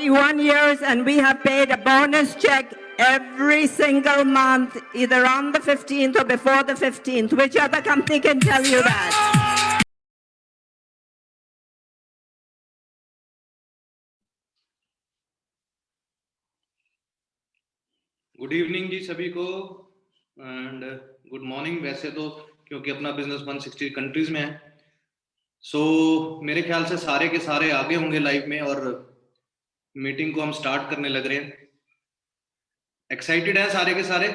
41 years, and we have paid a bonus check every single month, either on the 15th or before the 15th. Which other company can tell you that? Good evening ji सभी को and good morning. वैसे तो क्योंकि अपना business 160 countries में है, मेरे ख्याल से सारे के सारे आगे होंगे लाइव में और मीटिंग को हम स्टार्ट करने लग रहे हैं। एक्साइटेड है सारे के सारे?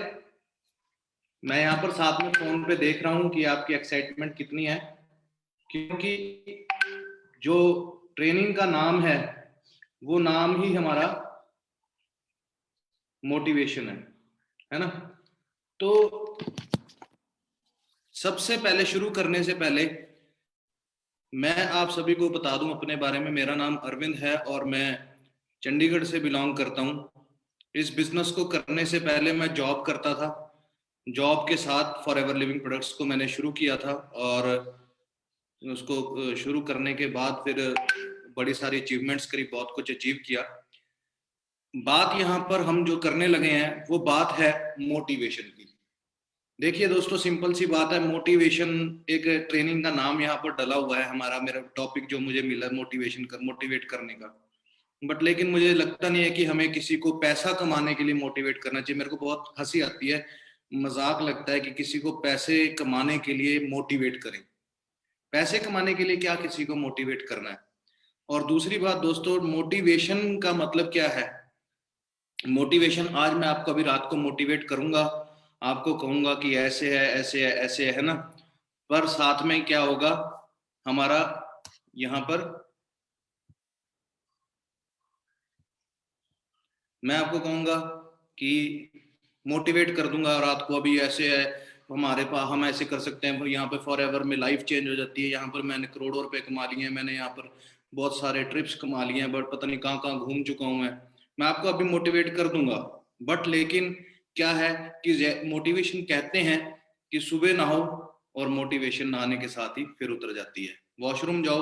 मैं यहाँ पर साथ में फोन पे देख रहा हूँ कि आपकी एक्साइटमेंट कितनी है, क्योंकि जो ट्रेनिंग का नाम है वो नाम ही हमारा मोटिवेशन है ना। तो सबसे पहले शुरू करने से पहले मैं आप सभी को बता दूं अपने बारे में। मेरा नाम अरविंद है और मैं चंडीगढ़ से बिलोंग करता हूं। इस बिजनेस को करने से पहले मैं जॉब करता था। जॉब के साथ फॉरएवर लिविंग प्रोडक्ट्स को मैंने शुरू किया था और उसको शुरू करने के बाद फिर बड़ी सारी अचीवमेंट्स करी, बहुत कुछ अचीव किया। बात यहाँ पर हम जो करने लगे हैं वो बात है मोटिवेशन की। देखिए दोस्तों, सिंपल सी बात है, मोटिवेशन एक ट्रेनिंग का नाम यहाँ पर डला हुआ है हमारा। मेरा टॉपिक जो मुझे मिला मोटिवेशन का, मोटिवेट करने का, बट लेकिन मुझे लगता नहीं है कि हमें किसी को पैसा कमाने के लिए मोटिवेट करना चाहिए। मेरे को बहुत हंसी आती है, मजाक लगता है कि किसी को पैसे कमाने के लिए मोटिवेट करें। पैसे कमाने के लिए क्या किसी को मोटिवेट करना है? और दूसरी बात दोस्तों, मोटिवेशन का मतलब क्या है? मोटिवेशन, आज मैं आपको अभी रात को मोटिवेट करूंगा, आपको कहूंगा कि ऐसे है ऐसे है ऐसे है ना, पर साथ में क्या होगा हमारा यहाँ पर, मैं आपको कहूंगा कि मोटिवेट कर दूंगा रात को, अभी ऐसे है हमारे पास, हम ऐसे कर सकते हैं, यहाँ पे फॉरएवर में लाइफ चेंज हो जाती है। यहाँ पर मैंने करोड़ों रुपए कमा लिए हैं, मैंने यहाँ पर बहुत सारे ट्रिप्स कमा लिए हैं, बट पता नहीं कहाँ कहाँ घूम चुका हूँ मैं आपको अभी मोटिवेट कर दूंगा। बट लेकिन क्या है कि मोटिवेशन कहते हैं कि सुबह नहाओ और मोटिवेशन नहाने के साथ ही फिर उतर जाती है, वॉशरूम जाओ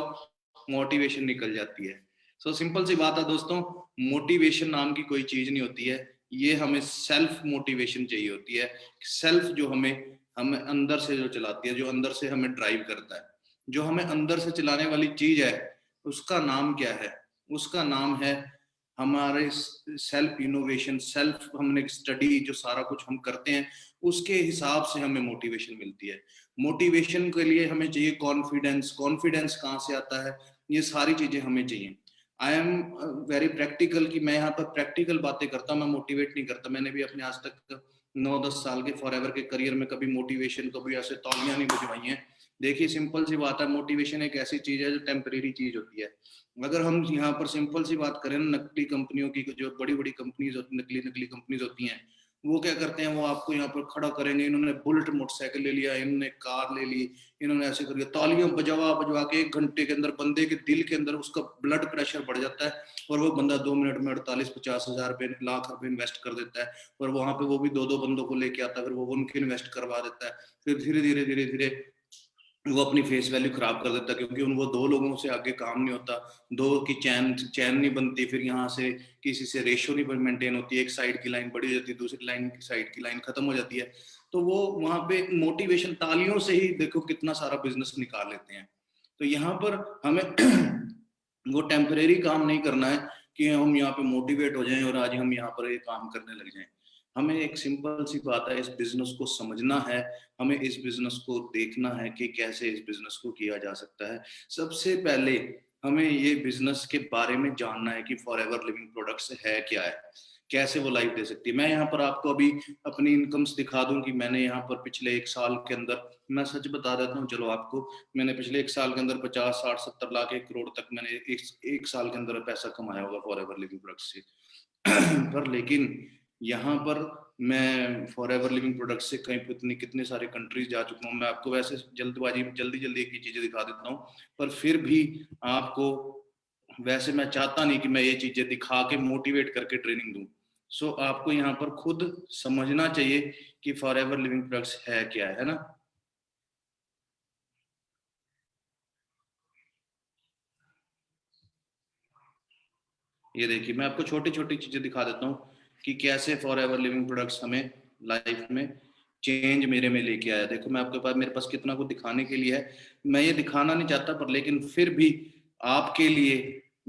मोटिवेशन निकल जाती है। सो सिंपल सी बात है दोस्तों, मोटिवेशन नाम की कोई चीज नहीं होती है, ये हमें सेल्फ मोटिवेशन चाहिए होती है। सेल्फ जो हमें हमें अंदर से जो चलाती है, जो अंदर से हमें ड्राइव करता है, जो हमें अंदर से चलाने वाली चीज है, उसका नाम क्या है? उसका नाम है हमारे सेल्फ इनोवेशन। सेल्फ हमने स्टडी, जो सारा कुछ हम करते हैं उसके हिसाब से हमें मोटिवेशन मिलती है। मोटिवेशन के लिए हमें चाहिए कॉन्फिडेंस। कॉन्फिडेंस कहाँ से आता है? ये सारी चीजें हमें चाहिए। आई एम वेरी प्रैक्टिकल, कि मैं यहाँ पर प्रैक्टिकल बातें करता हूँ, मैं मोटिवेट नहीं करता। मैंने भी अपने आज तक 9-10 साल के फॉरएवर के करियर में कभी मोटिवेशन, कभी ऐसे तालियां नहीं बजवाई हैं। देखिए सिंपल सी बात है, मोटिवेशन एक ऐसी चीज है जो टेम्परेरी चीज होती है। अगर हम यहाँ पर सिंपल सी बात करें, नकली कंपनियों की, जो बड़ी बड़ी कंपनीज होती, नकली कंपनीज होती हैं, वो क्या करते हैं, वो आपको यहाँ पर खड़ा करेंगे, इन्होंने बुलेट मोटरसाइकिल ले लिया, इन्होंने कार ले ली, इन्होंने ऐसे कर दिया, तालियां बजवा बजवा के 1 घंटे के अंदर बंदे के दिल के अंदर उसका ब्लड प्रेशर बढ़ जाता है और वो बंदा 2 मिनट में 48-50 हजार रुपए, लाख रुपए इन्वेस्ट कर देता है। और वहां पे वो भी 2-2 बंदों को लेके आता है, फिर वो उनके इन्वेस्ट करवा देता है। फिर धीरे धीरे धीरे धीरे वो अपनी फेस वैल्यू खराब कर देता है, क्योंकि वो 2 लोगों से आगे काम नहीं होता, 2 की चैन चैन नहीं बनती, फिर यहाँ से किसी से रेशो नहीं मेंटेन होती, एक साइड की लाइन बड़ी हो जाती है, दूसरी लाइन की साइड की लाइन खत्म हो जाती है। तो वो वहां पे मोटिवेशन, तालियों से ही देखो कितना सारा बिजनेस निकाल लेते हैं। तो यहाँ पर हमें वो टेम्परेरी काम नहीं करना है कि हम यहाँ पे मोटिवेट हो जाएं और आज हम यहाँ पर ये काम करने लग जाएं। हमें एक सिंपल सी बात है, इस बिजनेस को समझना है, हमें इस बिजनेस को देखना है कि कैसे इस बिजनेस को किया जा सकता है। सबसे पहले हमें ये बिजनेस के बारे में जानना है कि फॉरएवर लिविंग प्रोडक्ट्स है क्या है, कैसे वो लाइफ दे सकती है। मैं यहाँ पर आपको अभी अपनी इनकम्स दिखा दूं कि मैंने यहाँ पर पिछले 1 साल के अंदर, मैं सच बता देता हूँ चलो आपको, मैंने पिछले 1 साल के अंदर 50-60-70 लाख 1 करोड़ तक मैंने एक साल के अंदर पैसा कमाया होगा फॉरएवर लिविंग प्रोडक्ट्स से। पर लेकिन यहाँ पर मैं फॉरएवर लिविंग प्रोडक्ट से कहीं कितने सारे कंट्रीज जा चुका हूँ। मैं आपको वैसे जल्दी जल्दी एक ही चीजें दिखा देता हूँ, पर फिर भी आपको, वैसे मैं चाहता नहीं कि मैं ये चीजें दिखा के मोटिवेट करके ट्रेनिंग दूं। सो आपको यहाँ पर खुद समझना चाहिए कि फॉरएवर लिविंग प्रोडक्ट्स है क्या है ना। ये देखिए, मैं आपको छोटी छोटी चीजें दिखा देता हूँ कि कैसे फॉर एवर लिविंग प्रोडक्ट्स हमें लाइफ में चेंज मेरे में लेके आया। देखो, मैं आपके पास, मेरे पास कितना कुछ दिखाने के लिए है। मैं ये दिखाना नहीं चाहता, पर लेकिन फिर भी आपके लिए,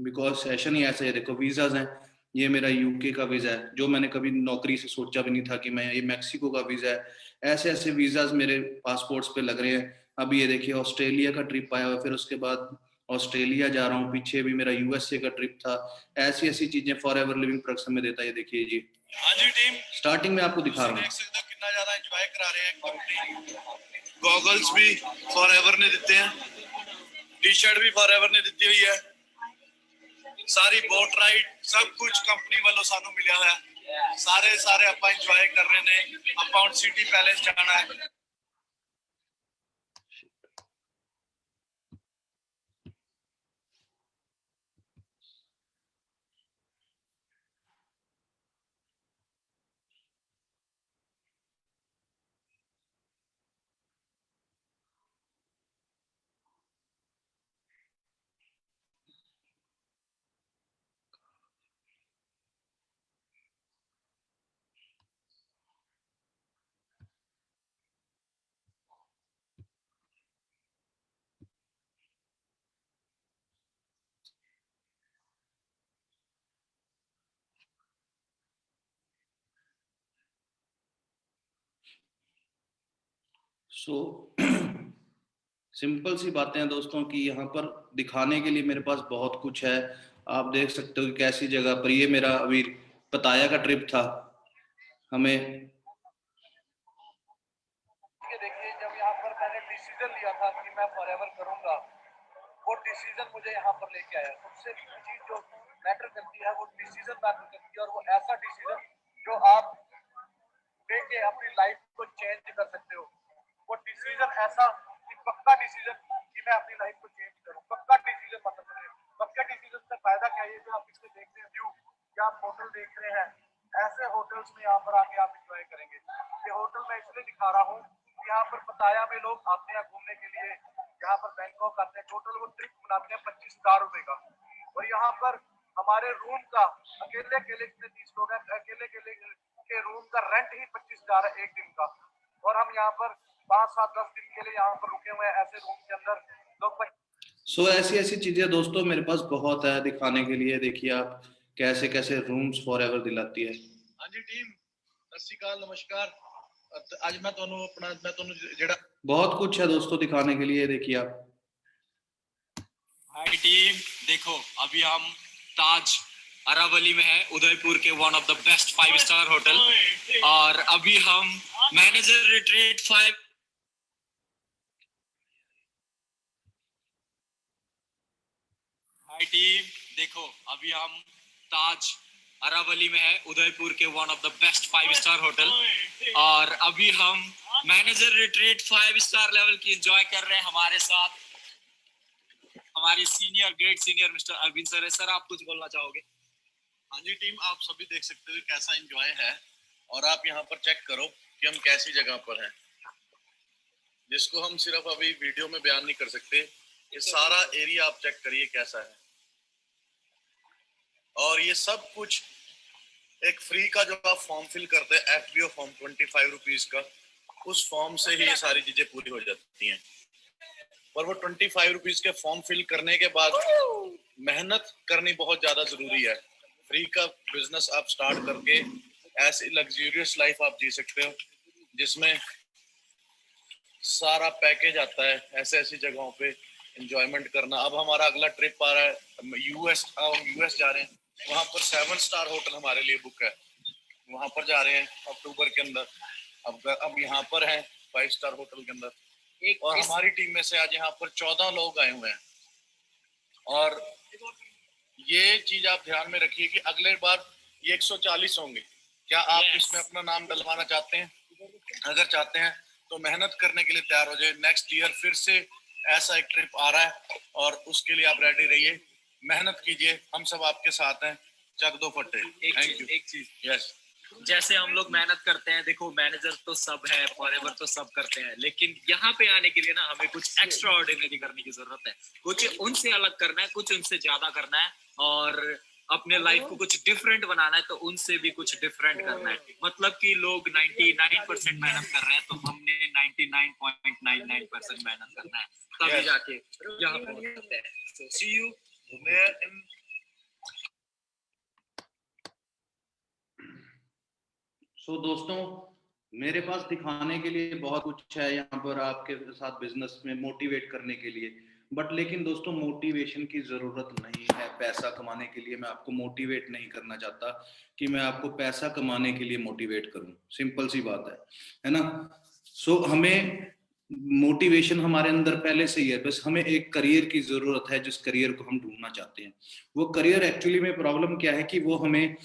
बिकॉज सेशन ही ऐसे है। देखो, वीजाज हैं, ये मेरा यूके का वीजा है, जो मैंने कभी नौकरी से सोचा भी नहीं था कि मैं, ये मैक्सिको का वीजा है। ऐसे ऐसे वीजाज मेरे पासपोर्ट्स पे लग रहे हैं। अभी ये देखिए, ऑस्ट्रेलिया का ट्रिप आया हुआ, फिर उसके बाद ऑस्ट्रेलिया जा रहा हूँ, पीछे भी मेरा यूएसए का ट्रिप था। ऐसी ऐसी चीजें फॉर एवर लिविंग प्रोडक्ट्स हमें देता है। ये देखिए जी, हाँ जी टीम, स्टार्टिंग में आपको दिखा रहा हूँ। देख सकते हो कितना ज्यादा एंजॉय करा रहे हैं कंपनी। गॉगल्स भी फॉर एवर ने देते हैं, टी शर्ट भी फॉर एवर ने दी हुई है, सारी बोट राइड सब कुछ कंपनी वालों सानू मिलिया है। सारे सारे ਆਪਾਂ एंजॉय कर रहे ने। ਆਪਾਂ ਹੁਣ सिटी पैलेस जाना है। सो सिंपल सी बातें हैं दोस्तों की यहाँ पर दिखाने के लिए मेरे पास बहुत कुछ है। आप देख सकते हो कि कैसी जगह पर, ये मेरा अभी पताया का ट्रिप था। हमें देखिए, जब यहाँ पर मैंने डिसीजन लिया था कि मैं फॉरएवर करूंगा, वो डिसीजन मुझे यहाँ पर लेके आया। सबसे चीज जो मैटर करती है वो डिसीजन मैटर करती है, और वो ऐसा डिसीजन जो आप लेके अपनी लाइफ को चेंज कर सकते हो। वो डिसीजन ऐसा कि पक्का डिसीजन कि मैं अपनी लाइफ को चेंज करूं। पक्का डिसीजन मतलब पक्का डिसीजन से फायदा क्या है? जो आप इससे देख रहे हैं व्यू, क्या आप होटल देख रहे हैं, ऐसे होटल्स में यहाँ पर आके आप एंजॉय करेंगे। ये होटल मैं इसलिए दिखा रहा हूँ कि यहाँ पर पताया में लोग आते हैं घूमने के लिए, यहाँ पर बैंकॉक आते हैं। टोटल वो ट्रिप बनाते हैं 25,000 रुपए का, और यहाँ पर हमारे रूम का अकेले अकेले जितने 30 लोग हैं, अकेले अकेले के रूम का रेंट ही 25,000 है एक दिन का। और हम यहाँ पर 5, 7, 10 दिन के लिए यहाँ पर रुके हुए हैं ऐसे रूम के अंदर लोग। सो ऐसी ऐसी चीजें दोस्तों मेरे पास बहुत है दिखाने के लिए। देखिए आप कैसे कैसे रूम्स फॉर एवर दिलाती है। हाँ जी टीम, सत श्री अकाल, नमस्कार। आज मैं ਤੁਹਾਨੂੰ अपना मैं ਤੁਹਾਨੂੰ ਜਿਹੜਾ बहुत कुछ है दोस्तों दिखाने के लिए। देखिए आप, हाय टीम, देखो अभी हम ताज अरावली में है, उदयपुर के one of the best 5 star hotel, और अभी हम मैनेजर रिट्रीट 5। हाय टीम, देखो अभी हम ताज अरावली में है, उदयपुर के one of the best 5 star hotel, और अभी हम मैनेजर रिट्रीट 5 स्टार लेवल की एंजॉय कर रहे हैं। हमारे साथ हमारे senior, great senior mister Arvind sir है। सर, आप कुछ बोलना चाहोगे? हाँ जी टीम, आप सभी देख सकते हो कैसा एंजॉय है, और आप यहाँ पर चेक करो कि हम कैसी जगह पर हैं, जिसको हम सिर्फ अभी वीडियो में बयान नहीं कर सकते। ये सारा एरिया आप चेक करिए कैसा है, और ये सब कुछ एक फ्री का जो आप फॉर्म फिल करते हैं, एफबीओ फॉर्म 25 रुपीज का, उस फॉर्म से ही ये सारी चीजें पूरी हो जाती हैं। पर वो 25 रुपीज के फॉर्म फिल करने के बाद मेहनत करनी बहुत ज्यादा जरूरी है। फ्री का बिजनेस आप स्टार्ट करके ऐसी लग्जूरियस लाइफ आप जी सकते हो, जिसमें सारा पैकेज आता है। ऐसे ऐसी जगहों पे एंजॉयमेंट करना। अब हमारा अगला ट्रिप आ रहा है यूएस, हम यूएस जा रहे हैं। वहां पर 7 स्टार होटल हमारे लिए बुक है, वहां पर जा रहे हैं अक्टूबर के अंदर। अब यहाँ पर है 5 स्टार होटल के अंदर, और हमारी टीम में से आज यहाँ पर 14 लोग आए हुए हैं। और ये चीज आप ध्यान में रखिए कि अगले बार ये 140 होंगे। क्या आप इसमें अपना नाम डलवाना चाहते हैं? अगर चाहते हैं तो मेहनत करने के लिए तैयार हो जाए। नेक्स्ट ईयर फिर से ऐसा एक ट्रिप आ रहा है, और उसके लिए आप रेडी रहिए, मेहनत कीजिए, हम सब आपके साथ हैं। चक दो फट्टे। Thank you. एक चीज, यस, जैसे हम लोग मेहनत करते हैं, देखो मैनेजर तो सब है, फॉरएवर तो सब करते हैं, लेकिन यहाँ पे आने के लिए ना हमें कुछ एक्स्ट्रा ऑर्डिनरी करने की जरूरत है। कुछ उनसे अलग करना है, कुछ उनसे ज्यादा करना है, और अपने लाइफ को कुछ डिफरेंट बनाना है तो उनसे भी कुछ डिफरेंट करना है। मतलब कि लोग 99% मेहनत कर रहे हैं तो हमने 99.99% मेहनत करना है, तभी जाके यहाँ पहुंच सकते हैं। So see you in सो दोस्तों, मेरे पास दिखाने के लिए बहुत कुछ है यहाँ पर आपके साथ बिजनेस में मोटिवेट करने के लिए, बट लेकिन दोस्तों मोटिवेशन की जरूरत नहीं है पैसा कमाने के लिए। मैं आपको मोटिवेट नहीं करना चाहता कि मैं आपको पैसा कमाने के लिए मोटिवेट करूं, सिंपल सी बात है ना। सो हमें मोटिवेशन हमारे अंदर पहले से ही है, बस हमें एक करियर की जरूरत है जिस करियर को हम ढूंढना चाहते हैं। वो करियर एक्चुअली में प्रॉब्लम क्या है कि वो हमें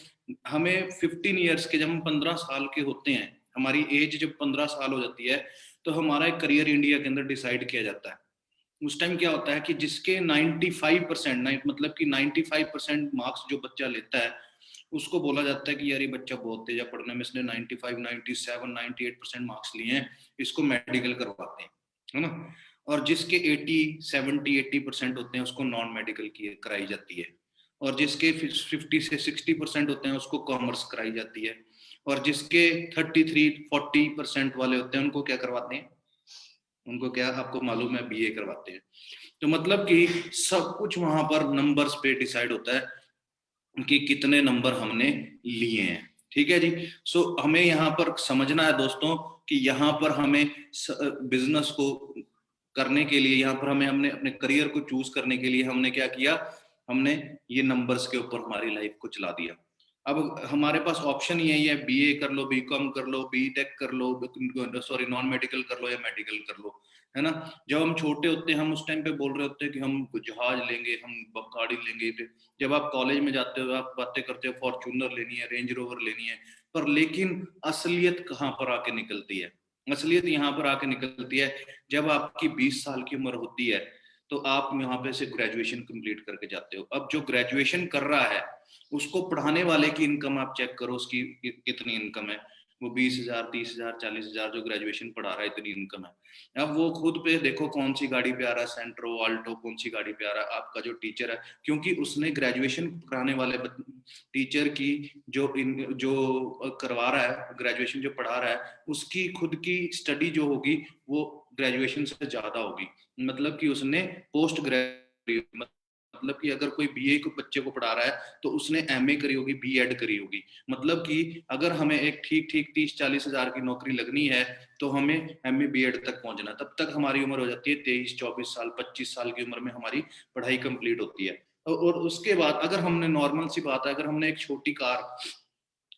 15 ईयर्स के, जब हम 15 साल के होते हैं, हमारी एज जब 15 साल हो जाती है तो हमारा एक करियर इंडिया के अंदर डिसाइड किया जाता है। उस टाइम क्या होता है कि जिसके 95% मतलब कि 95% मार्क्स जो बच्चा लेता है उसको बोला जाता है कि यार ये बच्चा बहुत तेज है पढ़ने में, इसने 95, 97, 98% मार्क्स लिए हैं, इसको मेडिकल करवाते हैं, है ना। और जिसके 80, 70, 80% होते हैं उसको नॉन मेडिकल की कराई जाती है। और जिसके 50 से 60% होते हैं उसको कॉमर्स कराई जाती है। और जिसके 33, 40% वाले होते हैं उनको क्या करवाते हैं, उनको क्या आपको मालूम है, बीए करवाते हैं। तो मतलब कि सब कुछ वहां पर नंबर्स पे डिसाइड होता है कि कितने नंबर हमने लिए हैं, ठीक है जी। सो हमें यहाँ पर समझना है दोस्तों कि यहाँ पर हमें बिजनेस को करने के लिए, यहाँ पर हमें हमने अपने करियर को चूज करने के लिए हमने क्या किया, हमने ये नंबर्स के ऊपर हमारी लाइफ को चला दिया। अब हमारे पास ऑप्शन यही है, बीए कर लो, बीकॉम कर लो, बीटेक कर लो, सॉरी नॉन मेडिकल कर लो या मेडिकल कर लो, है ना। जब हम छोटे होते हैं हम उस टाइम पे बोल रहे होते हैं कि हम जहाज लेंगे, हम गाड़ी लेंगे। जब आप कॉलेज में जाते हो आप बातें करते हो फॉर्च्यूनर लेनी है, रेंज रोवर लेनी है, पर लेकिन असलियत कहाँ पर आके निकलती है, असलियत यहाँ पर आके निकलती है जब आपकी 20 साल की उम्र होती है तो आप यहाँ पे से ग्रेजुएशन कंप्लीट करके जाते हो। अब जो ग्रेजुएशन कर रहा है उसको पढ़ाने वाले की इनकम आप चेक करो, उसकी कितनी इनकम है। वो 20,000, 30,000, 40,000 जो ग्रेजुएशन पढ़ा रहा है इतनी इनकम है। अब वो खुद पे देखो कौन सी गाड़ी पे आ रहा है, सेंट्रो, आल्टो, कौन सी गाड़ी पे आ रहा है। आपका जो टीचर है, क्योंकि उसने ग्रेजुएशन कराने वाले टीचर की जो करवा रहा है, ग्रेजुएशन जो पढ़ा रहा है, उसकी खुद की स्टडी जो होगी वो ग्रेजुएशन से ज्यादा होगी। मतलब कि उसने पोस्ट ग्रेजुएट, मतलब कि अगर कोई बीए को बच्चे को पढ़ा रहा है तो उसने एमए करी होगी, बीएड करी होगी। मतलब कि अगर हमें एक ठीक 30-40 हजार की नौकरी लगनी है तो हमें एमए बीएड तक पहुंचना, तब तक हमारी उम्र हो जाती है 23-24 साल, 25 साल की उम्र में हमारी पढ़ाई कंप्लीट होती है। और उसके बाद अगर हमने, नॉर्मल सी बात है, अगर हमने एक छोटी कार,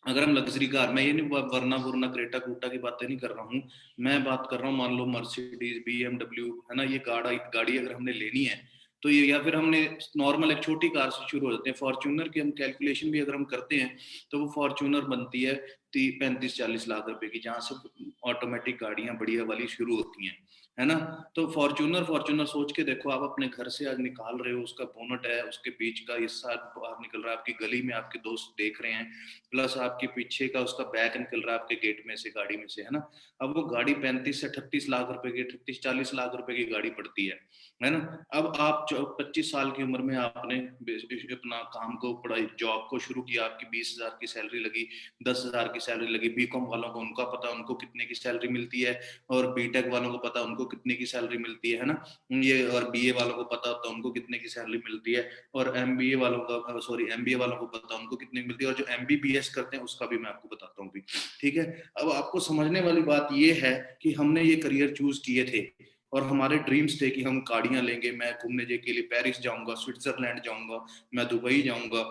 अगर हम लग्जरी कार, मैं ये नहीं वरना क्रेटा क्रूटा की बातें नहीं कर रहा हूँ, मैं बात कर रहा हूँ मान लो मर्सिडीज, बीएमडब्ल्यू, है ना, ये गाड़ी अगर हमने लेनी है तो ये, या फिर हमने नॉर्मल एक छोटी कार से शुरू हो जाते हैं। फॉर्च्यूनर की हम कैलकुलेशन भी अगर हम करते हैं तो वो फॉर्च्यूनर बनती है 35-40 लाख रुपए की, जहां से ऑटोमेटिक गाड़ियां बढ़िया वाली शुरू होती हैं, है ना। तो फॉर्च्यूनर सोच के देखो, आप अपने घर से आज निकाल रहे हो, उसका बोनट है, उसके बीच का हिस्सा बाहर निकल रहा है, आपकी गली में आपके दोस्त देख रहे हैं, प्लस आपके पीछे का उसका बैक निकल रहा है आपके गेट में से, गाड़ी में से, है ना। अब वो गाड़ी 35 से 38 लाख रुपए की, 38-40 लाख रुपए की गाड़ी पड़ती है ना। अब आप 25 साल की उम्र में आपने अपना काम को, पढ़ाई, जॉब को शुरू किया, आपकी 20,000 की सैलरी लगी, 10,000 की सैलरी लगी। बीकॉम वालों को उनका पता उनको कितने की सैलरी मिलती है, और बीटेक वालों को पता उनको कितने की सैलरी मिलती है ना, ये, और बीए वालों को पता होता है उनको कितने की सैलरी मिलती है, और एमबीए वालों को पता उनको कितने की मिलती है, और जो एमबीबीएस करते हैं उसका भी मैं आपको बताता हूँ भी, ठीक है। अब आपको समझने वाली बात ये है कि हमने ये करियर चूज किए थे और हमारे ड्रीम्स थे कि हम गाड़ियां लेंगे, मैं घूमने के लिए पेरिस जाऊंगा, स्विट्जरलैंड जाऊंगा, मैं दुबई जाऊंगा।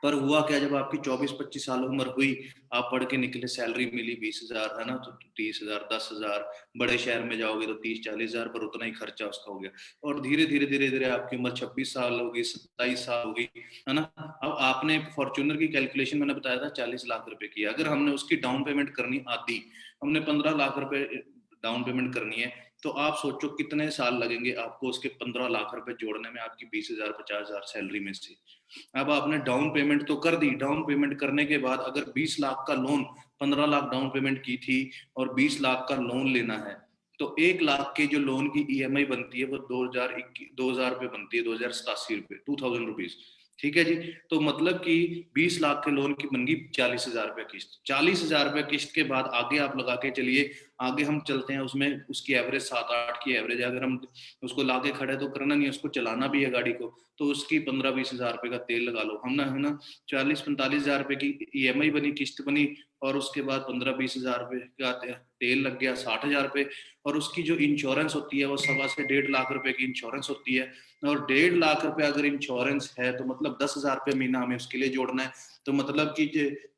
पर हुआ क्या, जब आपकी 24-25 साल उम्र हुई, आप पढ़ के निकले, सैलरी मिली 20,000, है ना, तो 30,000, 10,000, बड़े शहर में जाओगे तो 30-40 हजार, पर उतना ही खर्चा उसका हो गया। और धीरे धीरे आपकी उम्र 26 साल होगी, 27 साल होगी, है ना। अब आपने फॉर्च्यूनर की कैलकुलेशन मैंने बताया था 40 लाख रुपए की, अगर हमने उसकी डाउन पेमेंट करनी आती, हमने 15 लाख रुपए डाउन पेमेंट करनी है, तो आप सोचो कितने साल लगेंगे आपको उसके 15 लाख रुपए जोड़ने में, आपकी 20,000, 50,000 सैलरी में से। अब आपने डाउन पेमेंट तो कर दी, डाउन पेमेंट करने के बाद अगर 20 लाख का लोन, 15 लाख डाउन पेमेंट की थी और 20 लाख का लोन लेना है, तो 1 लाख के जो लोन की ईएमआई बनती है वो 2000 रुपये बनती है, 2087 रुपये, 2000 रुपीज। ठीक है जी। तो मतलब कि 20 लाख के लोन की बन गई 40,000 रुपये किस्त। 40,000 रुपये किस्त के बाद आगे आप लगा के चलिए, आगे हम चलते हैं उसमें उसकी एवरेज 7-8 की एवरेज है। अगर हम उसको लाके खड़े तो करना नहीं, उसको चलाना भी है गाड़ी को, तो उसकी 15-20 हजार रुपये का तेल लगा लो। हम ना है ना 40-45 हजार रुपये की ईएमआई बनी, किस्त बनी, और उसके बाद 15-20 हजार रुपये का तेल लग गया, 60,000 रुपये। और उसकी जो इंश्योरेंस होती है वो 1.25 से 1.5 लाख रुपए की इंश्योरेंस होती है। और 1.5 लाख रुपए अगर इंश्योरेंस है तो मतलब 10,000 रुपये महीना हमें उसके लिए जोड़ना है। तो मतलब कि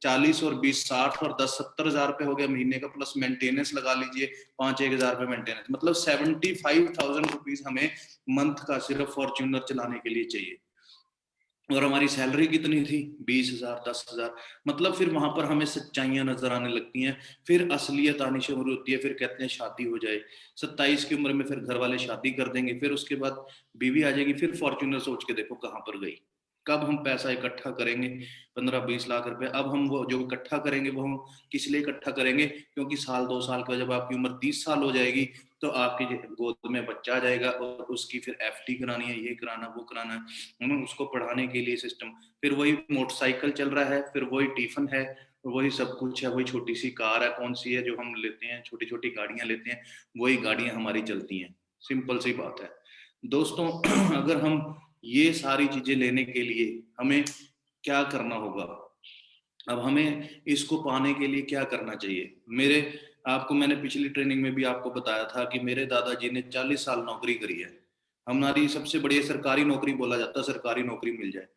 40 और 20 60 और 10 70,000 रुपये हो गया महीने का, प्लस मेंटेनेंस लगा लीजिए 5-1 हजार रुपये मेंटेनेंस, मतलब 75,000 रुपीज हमें मंथ का सिर्फ फॉर्च्यूनर चलाने के लिए चाहिए। और हमारी सैलरी कितनी थी? 20,000, 10,000। मतलब फिर वहां पर हमें सच्चाइयां नजर आने लगती हैं, फिर असलियत आनी शुरू होती है। फिर कहते हैं शादी हो जाए, 27 की उम्र में फिर घर वाले शादी कर देंगे, फिर उसके बाद बीवी आ जाएगी, फिर फॉर्च्यूनर सोच के देखो कहाँ पर गई। कब हम पैसा इकट्ठा करेंगे 15-20 लाख रुपए? अब हम वो जो इकट्ठा करेंगे वो हम किस लिए इकट्ठा करेंगे? क्योंकि 1-2 साल का जब आपकी उम्र 30 साल हो जाएगी तो आपकी गोद में बच्चा आ जाएगा, और उसकी फिर एफडी करानी है, ये कराना, वो कराना है, उसको पढ़ाने के लिए सिस्टम। फिर वही मोटरसाइकिल चल रहा है, फिर वही टिफिन है, वही सब कुछ है, वही छोटी सी कार है, कौन सी है जो हम लेते हैं, छोटी छोटी गाड़ियां लेते हैं, वही गाड़ियां हमारी चलती हैं। सिंपल सी बात है दोस्तों। अगर हम ये सारी चीजें लेने के लिए हमें क्या करना होगा? अब हमें इसको पाने के लिए क्या करना चाहिए? आपको मैंने पिछली ट्रेनिंग में भी आपको बताया था कि मेरे दादाजी ने 40 साल नौकरी करी है। हमारी सबसे बड़ी सरकारी नौकरी बोला जाता है, सरकारी नौकरी मिल जाए।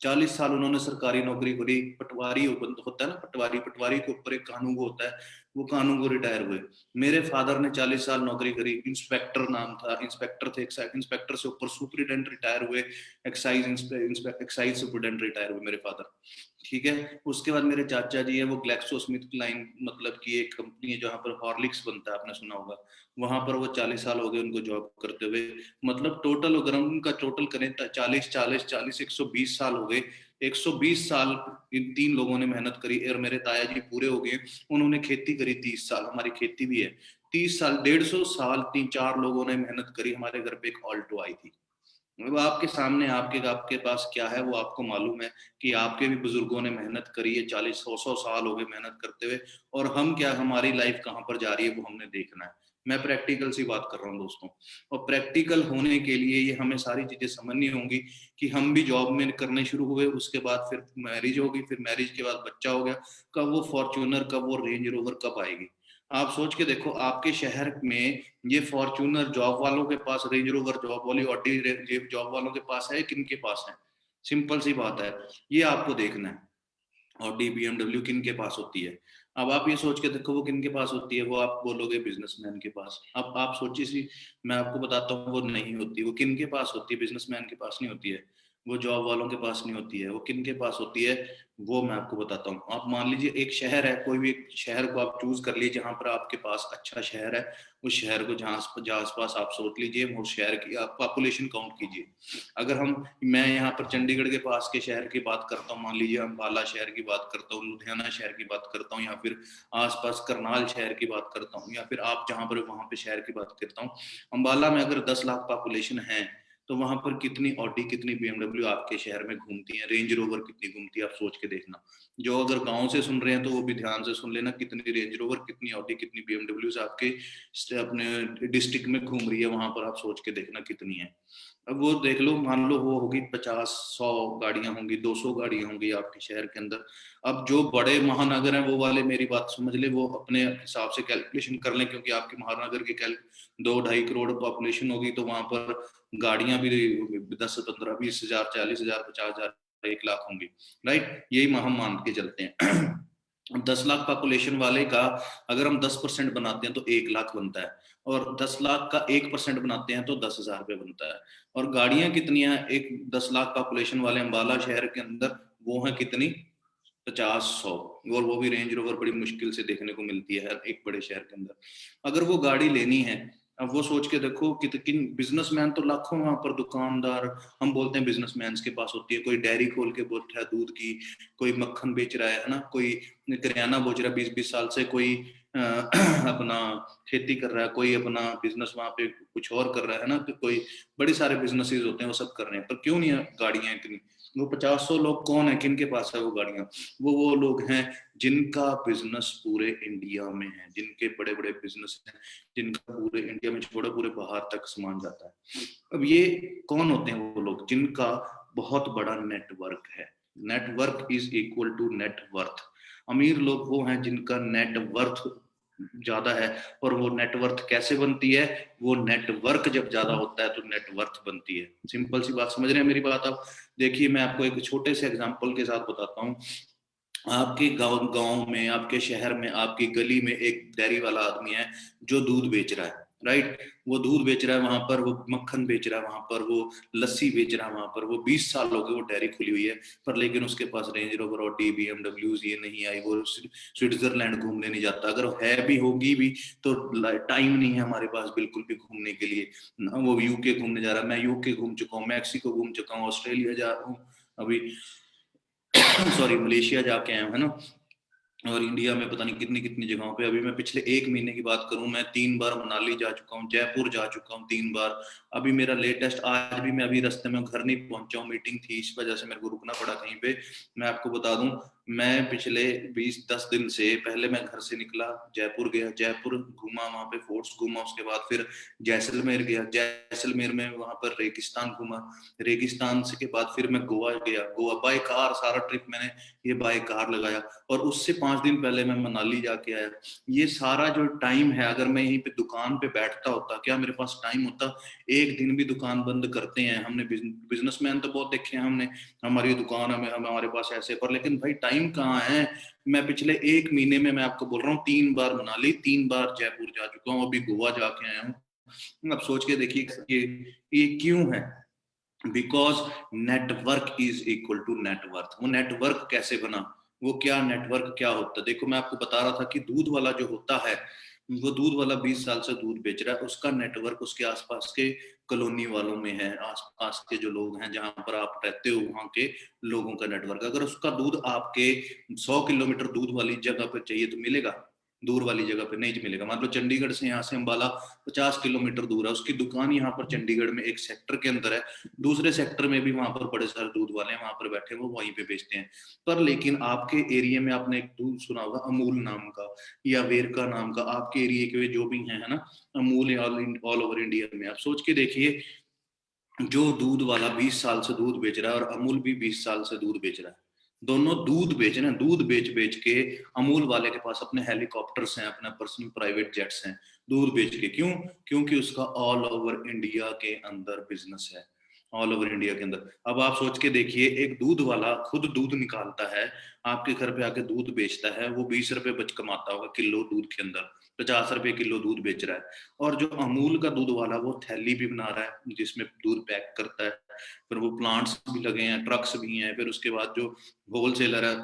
40 साल उन्होंने सरकारी नौकरी करी। पटवारी होता है ना, पटवारी के ऊपर एक कानून होता है, वो कानून रिटायर हुए। मेरे फादर ने 40 साल नौकरी करी, इंस्पेक्टर नाम था, इंस्पेक्टर थे, इंस्पेक्टर से ऊपर सुपरिटेंडेंट रिटायर हुए, एक्साइज सुपरिटेंडेंट रिटायर हुए मेरे फादर। ठीक है। उसके बाद मेरे चाचा जी है, वो ग्लैक्सोस्मिथक्लाइन मतलब कि एक कंपनी है जहाँ पर हॉर्लिक्स बनता है, आपने सुना होगा, वहां पर वो 40 साल हो गए उनको जॉब करते हुए। मतलब टोटल अगर हम उनका टोटल करें 40 120 साल हो गए। 120 साल इन 3 लोगों ने मेहनत करी। और मेरे ताया जी पूरे हो गए, उन्होंने खेती करी 30 साल, हमारी खेती भी है 30 साल। 150 साल 3-4 लोगों ने मेहनत करी। हमारे घर पे एक ऑल्टो आई थी। वो आपके सामने, आपके पास क्या है वो आपको मालूम है कि आपके भी बुजुर्गों ने मेहनत करी है, 40-100 साल हो गए मेहनत करते हुए। और हम क्या, हमारी लाइफ कहाँ पर जा रही है वो हमने देखना है। मैं प्रैक्टिकल सी बात कर रहा हूँ दोस्तों। और प्रैक्टिकल होने के लिए ये हमें सारी चीजें समझनी होंगी कि हम भी जॉब में करने शुरू हुए, उसके बाद फिर मैरिज होगी, फिर मैरिज के बाद बच्चा हो गया, कब वो फॉर्च्यूनर, कब वो रेंज रोवर कब आएगी? आप सोच के देखो, आपके शहर में ये फॉर्च्यूनर जॉब वालों के पास, रेंज रोवर जॉब वाली, ऑडी जॉब वालों के पास है, किन के पास है? सिंपल सी बात है, ये आपको देखना है। ऑडी बीएमडब्ल्यू किन के पास होती है? अब आप ये सोच के देखो वो किन के पास होती है, वो आप बोलोगे बिजनेसमैन के पास। अब आप सोचिए सी, मैं आपको बताता हूँ वो नहीं होती। वो किन के पास होती है? बिजनेसमैन के पास नहीं होती है, वो जॉब वालों के पास नहीं होती है। वो किन के पास होती है वो मैं आपको बताता हूँ। आप मान लीजिए एक शहर है, कोई भी एक शहर को आप चूज कर लीजिए जहां पर आपके पास अच्छा शहर है। उस शहर को जहां आसपास आप सोच लीजिए, उस शहर की आप पॉपुलेशन काउंट कीजिए। अगर मैं यहाँ पर चंडीगढ़ के पास के शहर की बात करता हूँ, मान लीजिए अम्बाला शहर की बात करता हूँ, लुधियाना शहर की बात करता हूँ, या फिर आसपास करनाल शहर की बात करता हूँ, या फिर आप जहां पर वहां पे शहर की बात करता हूँ। अम्बाला में अगर 10 लाख पॉपुलेशन है तो वहां पर कितनी ऑडी, कितनी बीएमडब्ल्यू आपके शहर में घूमती है, रेंज रोवर कितनी घूमती है, आप सोच के देखना। जो अगर गांव से सुन रहे हैं तो वो भी ध्यान से सुन लेना, कितनी रेंज रोवर, कितनी ऑडी, कितनी बीएमडब्ल्यू आपके अपने डिस्ट्रिक्ट में घूम रही है, वहां पर आप सोच के देखना कितनी है। अब वो देख लो, मान लो वो होगी 50-100 गाड़ियां होंगी, 200 गाड़ियां होंगी आपके शहर के अंदर। अब जो बड़े महानगर हैं वो वाले मेरी बात समझ ले, वो अपने हिसाब से कैलकुलेशन कर लें, क्योंकि आपके महानगर की 2-2.5 करोड़ पॉपुलेशन होगी, तो वहां पर गाड़ियां भी 10, 15, 20 हजार, 40 हजार, 50 हजार, 1 लाख होंगी। राइट, यही हम मान के चलते हैं। 10 लाख पॉपुलेशन वाले का अगर हम 10% बनाते हैं तो 1 लाख बनता है, और 10 लाख का 1% बनाते हैं तो 10,000 रुपये बनता है। और गाड़ियां कितनी हैं एक 10 लाख पॉपुलेशन वाले अम्बाला शहर के अंदर? वो है कितनी? 50-100। और वो भी रेंज रोवर बड़ी मुश्किल से देखने को मिलती है हर एक बड़े शहर के अंदर। अगर वो गाड़ी लेनी है, अब वो सोच के देखो कि किन बिजनेसमैन तो लाखों, वहां पर दुकानदार, हम बोलते हैं बिजनेसमैन के पास होती है। कोई डेयरी खोल के बैठा है दूध की, कोई मक्खन बेच रहा है ना, कोई किराना बेच रहा है 20-20 साल से, कोई अपना खेती कर रहा है, कोई अपना बिजनेस वहां पे कुछ और कर रहा है ना, तो कोई बड़े सारे बिजनेसेस होते हैं वो सब कर रहे हैं, पर क्यों नहीं है गाड़ियां इतनी? वो 50-100 लोग कौन है, किन के पास है वो गाड़ियां? वो लोग हैं जिनका बिजनेस पूरे इंडिया में है, जिनके बड़े बड़े बिजनेस हैं, जिनका पूरे इंडिया में छोड़े पूरे बाहर तक सामान जाता है। अब ये कौन होते हैं वो लोग? जिनका बहुत बड़ा नेटवर्क है। Network is equal to net worth. अमीर लोग वो हैं जिनका नेटवर्थ ज्यादा है, और वो नेटवर्थ कैसे बनती है? वो नेटवर्क जब ज्यादा होता है तो नेटवर्थ बनती है। सिंपल सी बात, समझ रहे हैं मेरी बात आप? देखिए मैं आपको एक छोटे से एग्जांपल के साथ बताता हूँ। आपके गांव में, आपके शहर में, आपकी गली में एक डेयरी वाला आदमी है जो दूध बेच रहा है, राइट? वो दूध बेच रहा है वहां पर, वो मक्खन बेच रहा है वहां पर, वो लस्सी बेच रहा है वहां पर। वो 20 साल हो गए वो डेयरी खुली हुई है, पर लेकिन उसके पास रेंज रोवर और BMW ये नहीं आई, वो स्विट्जरलैंड घूमने नहीं जाता। अगर है भी, होगी भी, तो टाइम नहीं है हमारे पास बिल्कुल भी घूमने के लिए। वो यूके घूमने जा रहा है, मैं यूके घूम चुका हूँ, मैक्सिको घूम चुका हूँ, ऑस्ट्रेलिया जा रहा हूँ अभी सॉरी, मलेशिया जाके आया हूँ, है ना? और इंडिया में पता नहीं कितनी कितनी जगहों पे। अभी मैं पिछले 1 महीने की बात करूं, मैं 3 बार मनाली जा चुका हूं, जयपुर जा चुका हूं 3 बार। अभी मेरा लेटेस्ट, आज भी मैं अभी रास्ते में घर नहीं पहुंचा हूं, मीटिंग थी, इस वजह से मेरे को रुकना पड़ा कहीं पे। मैं आपको बता दूं, मैं पिछले 20-10 दिन से पहले मैं घर से निकला, जयपुर गया, जयपुर घूमा, वहां पे फोर्ट्स घूमा, उसके बाद फिर जैसलमेर गया, जैसलमेर में वहां पर रेगिस्तान घूमा, रेगिस्तान से के बाद फिर मैं गोवा गया, गोवा बाय कार, सारा ट्रिप मैंने ये बाय कार लगाया। और उससे 5 दिन पहले मैं मनाली जाके आया। ये सारा जो टाइम है, अगर मैं यहीं पे दुकान पे बैठता होता, क्या मेरे पास टाइम होता? एक दिन भी दुकान बंद करते हैं हमने, बिजनेसमैन तो बहुत देखे हैं हमने, हमारी दुकान है, हमारे पास ऐसे, पर लेकिन भाई टाइम कहाँ है? मैं पिछले 1 महीने में, मैं आपको बोल रहा हूँ, 3 बार मनाली, 3 बार जयपुर जा चुका हूँ, अभी गोवा जाके आया हूँ। अब सोच के देखिए ये क्यों है? Because network is equal to net worth. वो नेटवर्क कैसे बना? वो क्या नेटवर्क क्या होता है? देखो मैं आपको बता रहा था कि दूध वाला जो होता है, वो दूध वाला 20 साल से दूध बेच रहा है, उसका नेटवर्क उसके आसपास के कॉलोनी वालों में है, आसपास के जो लोग हैं, जहां पर आप रहते हो वहां के लोगों का नेटवर्क। अगर उसका दूध आपके 100 किलोमीटर दूध वाली जगह पर चाहिए तो मिलेगा? दूर वाली जगह पे नहीं मिलेगा। मान लो चंडीगढ़ से, यहाँ से अंबाला 50 किलोमीटर दूर है, उसकी दुकान यहाँ पर चंडीगढ़ में एक सेक्टर के अंदर है, दूसरे सेक्टर में भी वहां पर बड़े सारे दूध वाले हैं, वहां पर बैठे, वो वहीं पे बेचते हैं। पर लेकिन आपके एरिया में आपने एक दूध सुना होगा अमूल नाम का या वेरका नाम का, आपके एरिया के जो भी है ना, अमूल ऑल ओवर इंडिया में। आप सोच के देखिए, जो दूध वाला 20 साल से दूध बेच रहा है और अमूल भी 20 साल से दूध बेच रहा है, दोनों दूध बेच रहे हैं, दूध बेच बेच के अमूल वाले के पास अपने हेलीकॉप्टर्स हैं, अपना पर्सनल प्राइवेट जेट्स हैं, दूध बेच के। क्यों? क्योंकि उसका ऑल ओवर इंडिया के अंदर बिजनेस है, ऑल ओवर इंडिया के अंदर। अब आप सोच के देखिए, एक दूध वाला खुद दूध निकालता है, आपके घर पे आके दूध बेचता है, वो 20 रुपए बच कमाता होगा किलो दूध के अंदर, 50 रुपए किलो दूध बेच रहा है। और जो अमूल का दूध वाला, वो थैली भी बना रहा है जिसमें दूध पैक करता है, फिर वो प्लांट्स भी लगे हैं, ट्रक्स भी हैं, फिर उसके बाद जो होलसेलर है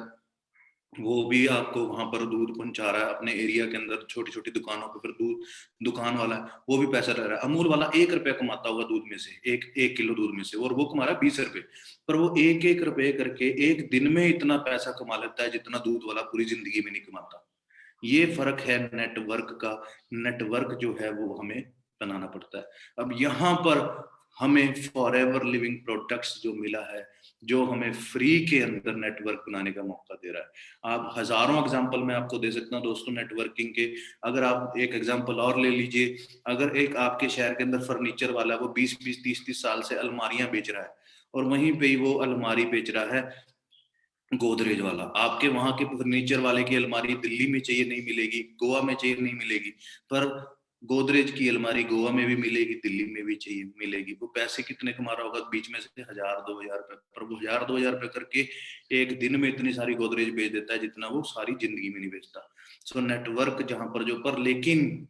वो भी आपको वहां पर दूध पहुंचा रहा है अपने एरिया के अंदर, छोटी छोटी दुकानों पे। फिर दूध दुकान वाला है, वो भी पैसा ले रहा है। अमूल वाला 1 रुपया कमाता होगा दूध में से, एक किलो दूध में से, और वो कमा रहा है 20 रुपए। पर वो 1-1 रुपए करके एक दिन में इतना पैसा कमा लेता है जितना दूध वाला पूरी जिंदगी में नहीं कमाता। ये फर्क है नेटवर्क का। नेटवर्क जो है वो हमें बनाना पड़ता है। अब यहाँ पर हमें फॉरएवर लिविंग प्रोडक्ट्स जो मिला है, जो हमें फ्री के अंदर नेटवर्क बनाने का मौका दे रहा है। आप हजारों एग्जांपल मैं आपको दे सकता हूँ दोस्तों नेटवर्किंग के। अगर आप एक एग्जांपल और ले लीजिए, अगर एक आपके शहर के अंदर फर्नीचर वाला, वो 20-20, 30-30 साल से अलमारियां बेच रहा है, और वहीं पे ही वो अलमारी बेच रहा है गोदरेज वाला। आपके वहां के फर्नीचर वाले की अलमारी दिल्ली में चाहिए नहीं मिलेगी, गोवा में चाहिए नहीं मिलेगी, पर गोदरेज की अलमारी गोवा में भी मिलेगी, दिल्ली में भी चाहिए मिलेगी। वो पैसे कितने कमा रहा होगा बीच में से? 1000-2000 रुपए। पर वो 1000-2000 रुपए करके एक दिन में इतनी सारी गोदरेज बेच देता है जितना वो सारी जिंदगी में नहीं बेचता। सो नेटवर्क जहां पर जो, पर लेकिन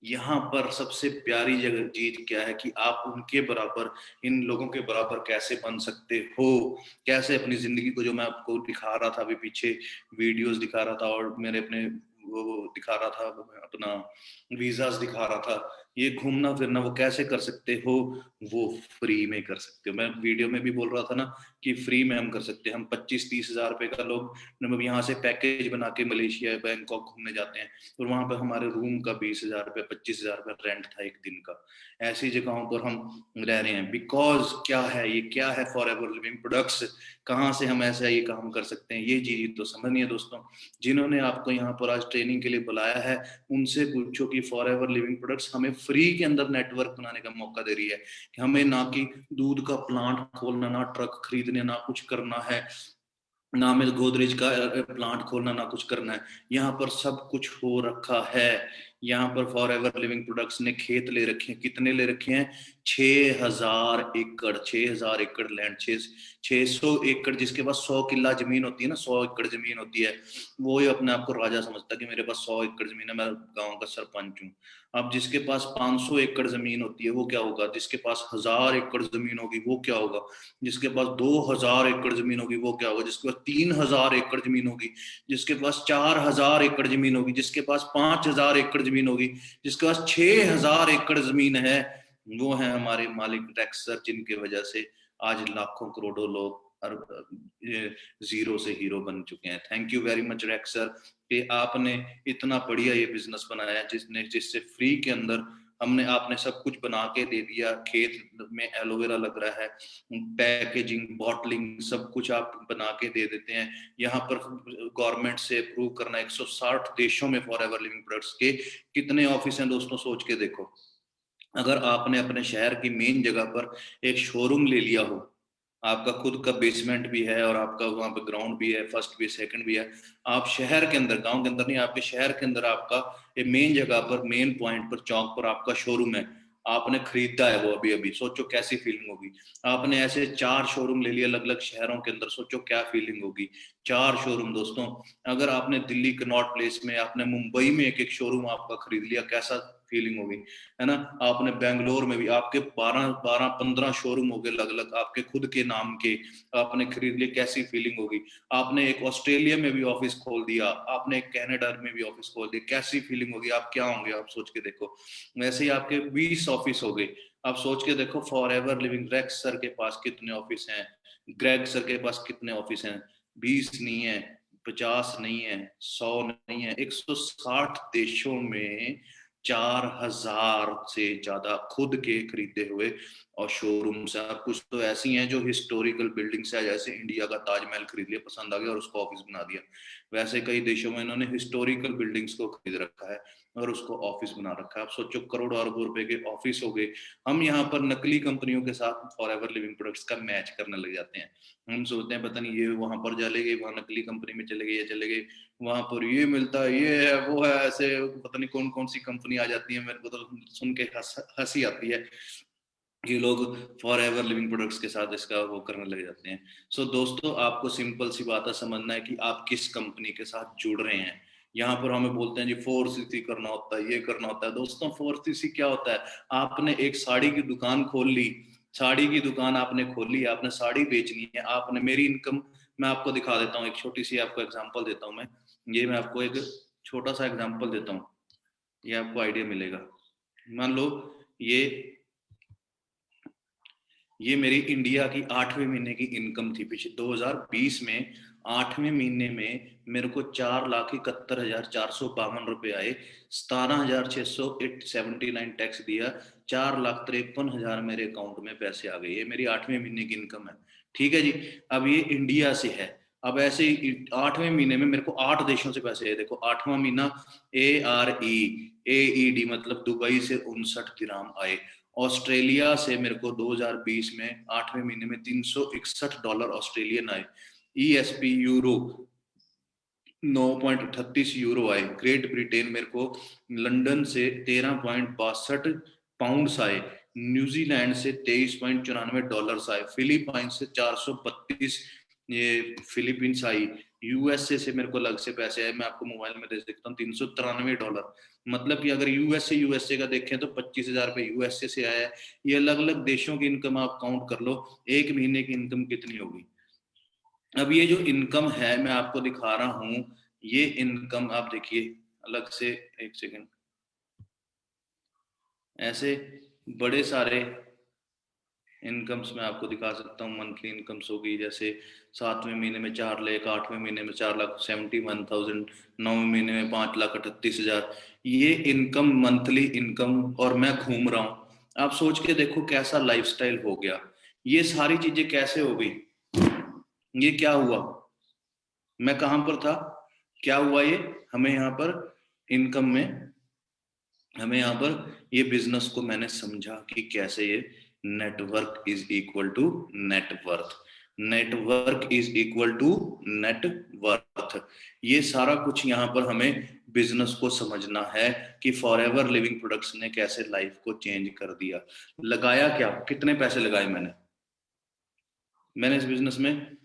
यहाँ पर सबसे प्यारी जगह चीज क्या है कि आप उनके बराबर, इन लोगों के बराबर कैसे बन सकते हो, कैसे अपनी जिंदगी को, जो मैं आपको दिखा रहा था अभी पीछे वीडियोस दिखा रहा था, और मेरे अपने वो दिखा रहा था, अपना वीजास दिखा रहा था, ये घूमना फिरना वो कैसे कर सकते हो, वो फ्री में कर सकते हो। मैं वीडियो में भी बोल रहा था ना कि फ्री में हम कर सकते हैं। हम 25-30 हजार रुपए का लोग मतलब यहाँ से पैकेज बना के मलेशिया बैंकॉक घूमने जाते हैं, और वहां पर हमारे रूम का 20 हजार रुपये 25 हजार रुपये रेंट था एक दिन का। ऐसी जगहों पर हम रह रहे हैं। बिकॉज क्या है ये, क्या है फॉरएवर लिविंग प्रोडक्ट्स, कहाँ से हम ऐसा ये काम कर सकते हैं, ये चीज तो समझनी है दोस्तों। जिन्होंने आपको यहाँ पर आज ट्रेनिंग के लिए बुलाया है उनसे पूछो कि फॉरएवर लिविंग प्रोडक्ट्स हमें फ्री के अंदर नेटवर्क बनाने का मौका दे रही है, कि हमें ना कि दूध का प्लांट खोलना, ना ट्रक खरीदने, ना कुछ करना है, ना हमें गोदरेज का प्लांट खोलना, ना कुछ करना है। यहाँ पर सब कुछ हो रखा है। यहाँ पर फॉरएवर लिविंग प्रोडक्ट्स ने खेत ले रखे हैं। कितने ले रखे हैं? 6000 एकड़, 6000 एकड़ लैंड, 600 एकड़। जिसके पास 100 किला जमीन होती है ना, 100 एकड़ जमीन होती है, वो ही अपने आप को राजा समझता है कि मेरे पास 100 एकड़ जमीन है, मैं गाँव का सरपंच हूँ। अब जिसके पास 500 एकड़ जमीन होती है वो क्या होगा? जिसके पास 1000 एकड़ जमीन होगी वो क्या होगा? जिसके पास 2000 एकड़ जमीन होगी वो क्या होगा? जिसके पास 3000 एकड़ जमीन होगी, जिसके पास 4000 एकड़ जमीन होगी, जिसके पास 5000 एकड़ जमीन होगी, जिसके पास 6000 एकड़ जमीन है, वो है हमारे मालिक रेक्स सर, जिनकी वजह से आज लाखों करोड़ों लोग जीरो से हीरो बन चुके हैं। Thank you very much racks sir कि आपने इतना बढ़िया ये बिजनेस बनाया, जिससे फ्री के अंदर हमने आपने सब कुछ बना के दे दिया। खेत में एलोवेरा लग रहा है, पैकेजिंग, बॉटलिंग, सब कुछ आप बना के दे देते हैं। यहाँ पर गवर्नमेंट से अप्रूव करना 160 देशों में फॉरएवर लिविंग प्रोडक्ट्स के कितने ऑफिस हैं दोस्तों, सोच के देखो। अगर आपने अपने शहर की मेन जगह पर एक शोरूम ले लिया हो, आपका खुद का बेसमेंट भी है और आपका वहां पे ग्राउंड भी है, फर्स्ट भी, सेकंड भी है, आप शहर के अंदर, गांव के अंदर नहीं, आपके शहर के अंदर आपका एक मेन जगह पर, मेन पॉइंट पर, चौक पर आपका शोरूम है, आपने खरीदा है वो अभी अभी, सोचो कैसी फीलिंग होगी। आपने ऐसे 4 शोरूम ले लिए अलग अलग शहरों के अंदर, सोचो क्या फीलिंग होगी। 4 शोरूम दोस्तों। अगर आपने दिल्ली कनॉट प्लेस में, आपने मुंबई में एक एक शोरूम आपका खरीद लिया, कैसा फीलिंग होगी, है ना। आपने बेंगलोर में भी आपके 12-15 शोरूम हो गए अलग अलग आपके खुद के नाम के, आपने खरीद लिए, कैसी फीलिंग होगी। आपने एक ऑस्ट्रेलिया में भी ऑफिस खोल दिया, आपने एक कनाडा में भी ऑफिस खोल दिया, कैसी फीलिंग होगी, आप क्या होंगे, आप सोच के देखो। वैसे ही आपके 20 ऑफिस हो गए, आप सोच के देखो फॉरएवर लिविंग रेक्स सर के पास कितने ऑफिस हैं, ग्रेग सर के पास कितने ऑफिस हैं। 20 नहीं है, 50 नहीं है, 100 नहीं है, 160 देशों में 4000 से ज्यादा खुद के खरीदे हुए और शोरूम्स हैं। कुछ तो ऐसी हैं जो हिस्टोरिकल बिल्डिंग्स है, जैसे इंडिया का ताजमहल खरीद लिया, पसंद आ गया और उसको ऑफिस बना दिया। वैसे कई देशों में इन्होंने हिस्टोरिकल बिल्डिंग्स को खरीद रखा है और उसको ऑफिस बना रखा है। आप सोचो करोड़ों अरबों रुपए के ऑफिस हो गए। हम यहाँ पर नकली कंपनियों के साथ फॉरएवर लिविंग प्रोडक्ट्स का मैच करने लग जाते हैं। हम सोचते हैं पता नहीं ये वहां पर चले गए, वहां नकली कंपनी में चले गए, ये चले गए, वहां पर ये मिलता है, ये है, वो है, ऐसे पता नहीं कौन कौन सी कंपनी आ जाती है। मेरे को तो सुन के हंसी आती है कि लोग फॉरएवर लिविंग प्रोडक्ट्स के साथ इसका वो करने लग जाते हैं। सो दोस्तों, आपको सिंपल सी बात है, समझना है कि आप किस कंपनी के साथ जुड़ रहे हैं। यहाँ पर हमें बोलते हैं जी 4CC करना होता है, ये करना होता है। दोस्तों 4CC क्या होता है? आपने एक साड़ी की दुकान खोल ली, साड़ी की दुकान आपने खोली, आपने साड़ी बेचनी है, आपने, मेरी इनकम मैं आपको दिखा देता हूँ, एक छोटी सी आपको एग्जाम्पल देता हूँ मैं आपको एक छोटा सा एग्जाम्पल देता हूँ, ये आपको आइडिया मिलेगा। मान लो ये मेरी इंडिया की 8वें महीने की इनकम थी पिछले 2020 में। 8वें महीने में मेरे को 4,71,452 रुपए आए, 17,679 टैक्स दिया, 4,53,000 मेरे अकाउंट में पैसे आ गए। ये मेरी 8वें महीने की इनकम है, ठीक है जी। अब ये इंडिया से है। अब ऐसे ही 8वें महीने में मेरे को 8 देशों से पैसे आए। देखो 8वां महीना ARE मतलब दुबई से 59 दिरहम आए। ऑस्ट्रेलिया से मेरे को 2020 में 8वें महीने में $361 ऑस्ट्रेलियन आए। ESP यूरो 9.38 यूरो आए। ग्रेट ब्रिटेन मेरे को लंदन से 13.62 पाउंड्स आए। न्यूजीलैंड से $23.94 आए। फिलीपाइन से 432 ये फिलीपींस आई। यूएसए से मेरे को अलग से पैसे आए, मैं आपको मोबाइल में दे सकता हूँ, $393। मतलब कि अगर यूएसए का देखें तो 25,000 रुपये यूएसए से आया है। ये अलग अलग देशों की इनकम आप काउंट कर लो, एक महीने की इनकम कितनी होगी। अब ये जो इनकम है मैं आपको दिखा रहा हूं, ये इनकम आप देखिए अलग से, एक सेकेंड, ऐसे बड़े सारे इनकम्स मैं आपको दिखा सकता हूँ। मंथली इनकम्स होगी, जैसे 7वें महीने में 4 लाख, 8वें महीने में 4,71,000, 9वें महीने में 5,38,000। ये इनकम, मंथली इनकम, और मैं घूम रहा हूँ। आप सोच के देखो कैसा लाइफस्टाइल हो गया। ये सारी चीजें कैसे हो गई? ये क्या हुआ? मैं कहां पर था? क्या हुआ? ये हमें यहाँ पर इनकम में, हमें यहाँ पर ये बिजनेस को मैंने समझा कि कैसे ये network is equal to net worth, network is equal to net worth. ये सारा कुछ यहाँ पर हमें बिजनेस को समझना है कि फॉरएवर लिविंग प्रोडक्ट्स ने कैसे लाइफ को चेंज कर दिया। लगाया क्या? कितने पैसे लगाए मैंने इस बिजनेस में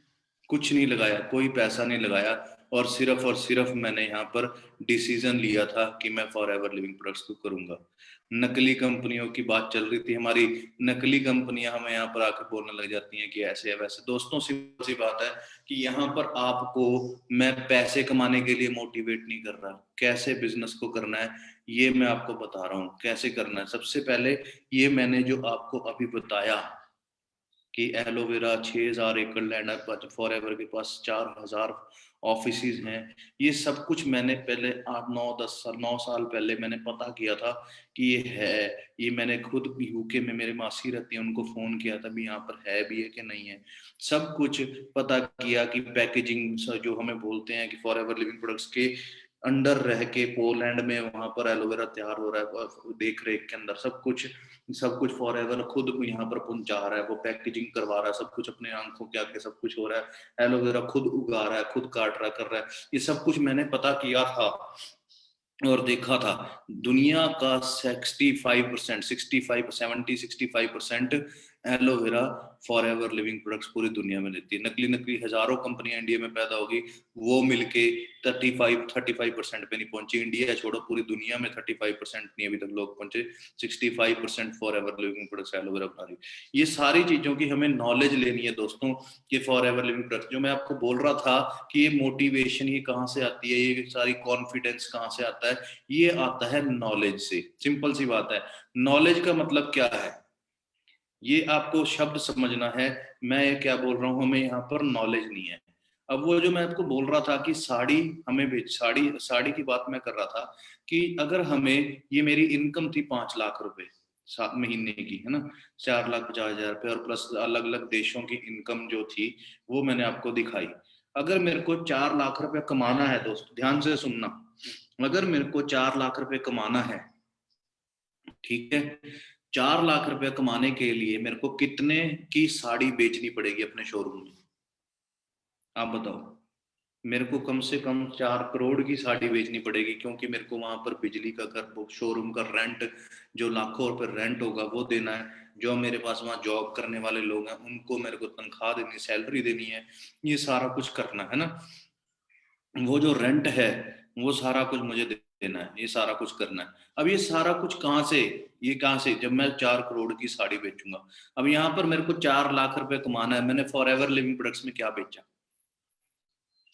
कुछ नहीं लगाया, कोई पैसा नहीं लगाया, और सिर्फ मैंने यहाँ पर डिसीजन लिया था कि मैं फॉरएवर लिविंग प्रोडक्ट्स को करूंगा। नकली कंपनियों की बात चल रही थी हमारी, नकली कंपनियां हमें यहाँ पर आकर बोलने लग जाती हैं कि ऐसे है वैसे। दोस्तों सी बात है कि यहाँ पर आपको मैं पैसे कमाने के लिए मोटिवेट नहीं कर रहा। कैसे बिजनेस को करना है ये मैं आपको बता रहा हूँ, कैसे करना है। सबसे पहले ये मैंने जो आपको अभी बताया कि एलोवेरा 6,000 एकड़ लैंड है, फॉरएवर के पास 4,000 ऑफिसेज हैं। ये सब कुछ मैंने पहले 8 9 10 साल 9 साल पहले मैंने पता किया था कि ये है। ये मैंने खुद यूके में, मेरे मासी रहती है, उनको फोन किया था भी यहाँ पर है भी है कि नहीं है। सब कुछ पता किया कि पैकेजिंग जो हमें बोलते हैं कि फॉरएवर लिविंग प्रोडक्ट्स के अंडर रह के पोलैंड में वहां पर एलोवेरा तैयार हो रहा है, देख रेख के अंदर सब कुछ फॉरएवर खुद यहाँ पर पहुंचा रहा है, वो पैकेजिंग करवा रहा है, सब कुछ अपने आंखों के आगे सब कुछ हो रहा है। एलोवेरा खुद उगा रहा है, खुद काट रहा है, कर रहा है। ये सब कुछ मैंने पता किया था और देखा था। दुनिया का 65%, 65% एलोवेरा फॉरएवर लिविंग प्रोडक्ट्स पूरी दुनिया में देती है। नकली नकली हजारों कंपनियां इंडिया में पैदा होगी, वो मिलके 35% पे नहीं पहुंची। इंडिया छोड़ो, पूरी दुनिया में 35% नहीं अभी तक लोग पहुंचे। 65% फॉरएवर लिविंग प्रोडक्ट्स एलोवेरा बना रही। ये सारी चीजों की हमें नॉलेज लेनी है दोस्तों, कि फॉरएवर लिविंग प्रोडक्ट्स, जो मैं आपको बोल रहा था कि ये मोटिवेशन ये कहाँ से आती है, ये सारी कॉन्फिडेंस कहाँ से आता है, ये आता है नॉलेज से। सिंपल सी बात है। नॉलेज का मतलब क्या है, ये आपको शब्द समझना है। मैं ये क्या बोल रहा हूँ, हमें यहाँ पर नॉलेज नहीं है। अब वो जो मैं आपको बोल रहा था कि साड़ी हमें साड़ी की बात मैं कर रहा था कि अगर हमें, ये मेरी इनकम थी 5 लाख रुपए महीने की, है ना, 4,50,000 रुपये, और प्लस अलग अलग देशों की इनकम जो थी वो मैंने आपको दिखाई। अगर मेरे को 4 लाख रुपए कमाना है, दोस्तों ध्यान से सुनना, अगर मेरे को 4 लाख रुपए कमाना है, ठीक है, 4 लाख रुपए कमाने के लिए मेरे को कितने की साड़ी बेचनी पड़ेगी अपने शोरूम में? आप बताओ। मेरे को कम से कम 4 करोड़ की साड़ी बेचनी पड़ेगी, क्योंकि मेरे को वहां पर बिजली का घर, शोरूम का रेंट, जो लाखों रुपए रेंट होगा वो देना है। जो मेरे पास वहां जॉब करने वाले लोग हैं उनको मेरे को तनख्वाह देनी, सैलरी देनी है, ये सारा कुछ करना है ना। वो जो रेंट है वो सारा कुछ मुझे देना है, ये सारा कुछ करना है। अब ये सारा कुछ कहाँ से, ये कहाँ से, जब मैं 4 करोड़ की साड़ी बेचूंगा। अब यहाँ पर मेरे को 4 लाख रुपए कमाना है, मैंने फॉरएवर लिविंग प्रोडक्ट्स में क्या बेचा?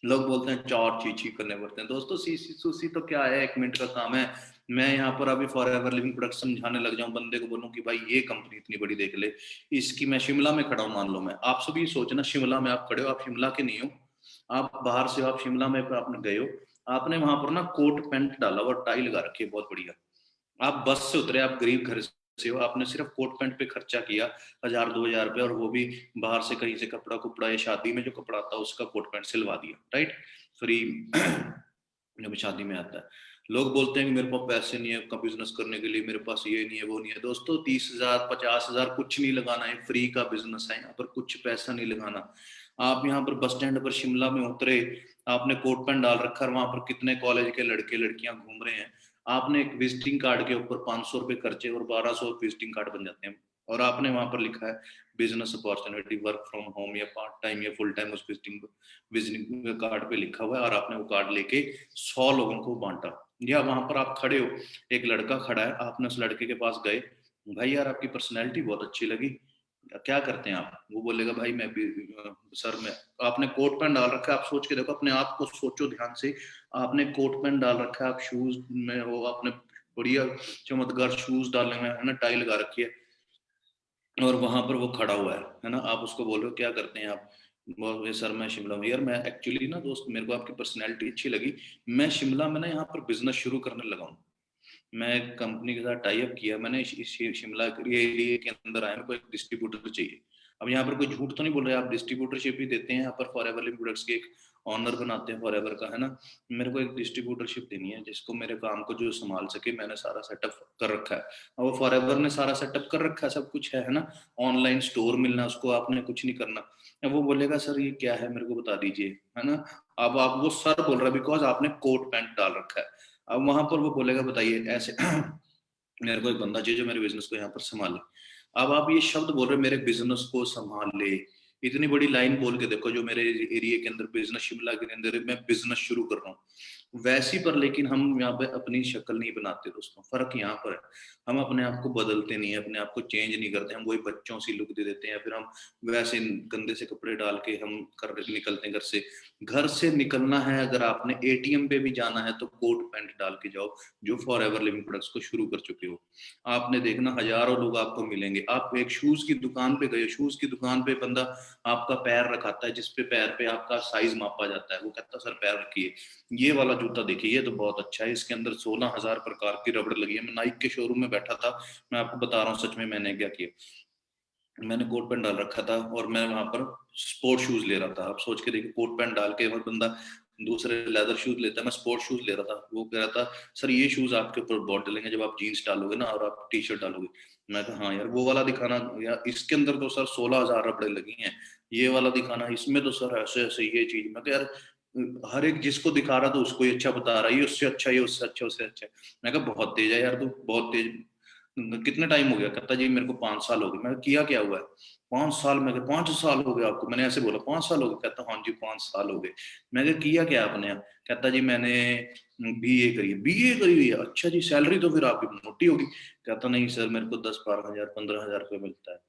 लोग बोलते हैं चार चीची करने पड़ते हैं। दोस्तों सीसी सूसी तो क्या है, 1 मिनट का काम है। मैं यहाँ पर अभी फॉरएवर लिविंग प्रोडक्ट्स समझाने लग जाऊं, बंदे को बोलूं कि भाई ये कंपनी इतनी बड़ी देख ले, इसकी, मैं शिमला में खड़ा हूं मान लो, मैं, आप सभी सोचना शिमला में आप खड़े हो, आप शिमला के नहीं हो, आप बाहर से हो, आप शिमला में आपने गए हो, आपने वहां पर ना कोट पैंट डाला हुआ, टाई लगा रखी है बहुत बढ़िया, आप बस से उतरे, आप गरीब घर से हो, आपने सिर्फ कोट पैंट पे खर्चा किया 1,000 2,000 रुपये, और वो भी बाहर से कहीं से कपड़ा कुपड़ा, या शादी में जो कपड़ा आता है उसका कोट पैंट सिलवा दिया, राइट, फ्री जब शादी में आता है। लोग बोलते हैं कि मेरे पास पैसे नहीं है का बिजनेस करने के लिए, मेरे पास ये नहीं है वो नहीं है। दोस्तों 30,000 50,000 कुछ नहीं लगाना है, फ्री का बिजनेस है, यहाँ पर कुछ पैसा नहीं लगाना। आप यहाँ पर बस स्टैंड पर शिमला में उतरे, आपने कोट पैंट डाल रखा है, वहां पर कितने कॉलेज के लड़के लड़कियां घूम रहे हैं, आपने एक विजिटिंग कार्ड के ऊपर 500 रुपए खर्चे और 1,200 विजिटिंग कार्ड बन जाते हैं, और आपने वहां पर लिखा है business opportunity, work from home, या पार्ट टाइम या फुल टाइम, उस विजिटिंग कार्ड पे लिखा हुआ है, और आपने वो कार्ड लेके 100 लोगों को बांटा। या वहां पर आप खड़े हो, एक लड़का खड़ा है, आपने उस लड़के के पास गए, भाई यार आपकी पर्सनैलिटी बहुत अच्छी लगी, क्या करते हैं आप? वो बोलेगा भाई मैं भी सर में, आपने कोट पैंट डाल रखा है, आप सोच के देखो, अपने आप को सोचो ध्यान से, आपने कोट पैंट डाल रखा है, आप शूज में हो, आपने बढ़िया चमत्कार शूज डाले हुए है ना, टाई लगा रखी है, और वहां पर वो खड़ा हुआ है ना, आप उसको बोल रहे हो क्या करते हैं आप, बोल सर मैं शिमला में, यार मैं एक्चुअली ना दोस्त मेरे को आपकी पर्सनैलिटी अच्छी लगी, मैं शिमला में ना यहाँ पर बिजनेस शुरू करने लगा हूँ, मैं एक कंपनी के साथ टाई अप किया मैंने, इस शिमला के एरिया के अंदर आया, मेरे को एक डिस्ट्रीब्यूटर चाहिए। अब यहाँ पर कोई झूठ तो नहीं बोल रहे, आप डिस्ट्रीब्यूटरशिप ही देते हैं यहाँ पर, फॉरएवर लिविंग प्रोडक्ट्स के एक ऑनर बनाते हैं फॉरएवर का, है ना, मेरे को एक डिस्ट्रीब्यूटरशिप देनी है जिसको मेरे काम को जो संभाल सके, मैंने सारा सेटअप कर रखा है, और वो फॉरएवर ने सारा सेटअप कर रखा है, सब कुछ है ना, ऑनलाइन स्टोर मिलना, उसको आपने कुछ नहीं करना। अब वो बोलेगा सर ये क्या है मेरे को बता दीजिए, है ना, अब आप वो सर बोल रहा है बिकॉज आपने कोट पैंट डाल रखा है, अब वहां पर वो बोलेगा बताइए ऐसे मेरे को एक बंदा चाहिए जो मेरे बिजनेस को यहाँ पर संभाले। अब आप ये शब्द बोल रहे हो मेरे बिजनेस को संभाल ले, इतनी बड़ी लाइन बोल के देखो, जो मेरे एरिया के अंदर बिजनेस शिमला के अंदर मैं बिजनेस शुरू कर रहा हूँ वैसी पर, लेकिन हम यहाँ पे अपनी शक्ल नहीं बनाते दोस्तों, फर्क यहाँ पर है, हम अपने आप को बदलते नहीं है, अपने आप को चेंज नहीं करते, हम वही बच्चों सी लुक दे देते हैं, फिर हम वैसे गंदे से कपड़े डाल के हम कर निकलते हैं घर से। घर से निकलना है अगर आपने एटीएम पे भी जाना है तो कोट पैंट डाल के जाओ, जो फॉरएवर लिविंग प्रोडक्ट्स को शुरू कर चुके हो। आपने देखना हजारों लोग आपको मिलेंगे, आप एक शूज की दुकान पे गए, शूज की दुकान पे बंदा आपका पैर रखाता है, जिसपे पैर पे आपका साइज मापा जाता है, वो कहता है सर पैर रखिए, ये वाला जूता देखिए ये तो बहुत अच्छा है, इसके अंदर 16,000 प्रकार की रबड़ लगी है। मैं नाइक के शोरूम में बैठा था, मैं आपको बता रहा हूँ सच में मैंने क्या किया, मैंने कोट पैंट डाल रखा था और मैं वहां पर स्पोर्ट शूज ले रहा था। आप सोच के देखिए, कोट पैंट डाल के हर बंदा दूसरे लेदर शूज लेता है, मैं स्पोर्ट शूज ले रहा था। वो कह रहा था सर ये शूज आपके ऊपर बहुत डलेंगे जब आप जीन्स डालोगे ना और आप टी शर्ट डालोगे। मैं कहा हाँ यार वो वाला दिखाना, यार इसके अंदर तो सर 16,000 रबड़े लगी हैं, ये वाला दिखाना, इसमें तो सर ऐसे ऐसे ये चीज। मैं यार हर एक जिसको दिखा रहा था उसको ही अच्छा बता रहा है, ये उससे अच्छा, ये उससे अच्छा, उससे अच्छा। मैं कहा बहुत तेज है यार तू, बहुत तेज। कितने टाइम हो गया? कहता जी मेरे को 5 साल हो गए। मैं किया क्या हुआ है? 5 साल? मैं 5 साल हो गए आपको? मैंने ऐसे बोला 5 साल हो गए? कहता हाँ जी 5 साल हो गए। मैं किया क्या आपने? कहता जी मैंने बीए करी है। बीए करी हुई है? अच्छा जी, सैलरी तो फिर आपकी मोटी होगी। कहता नहीं सर मेरे को 10-12 हजार 15,000 रुपये मिलता है।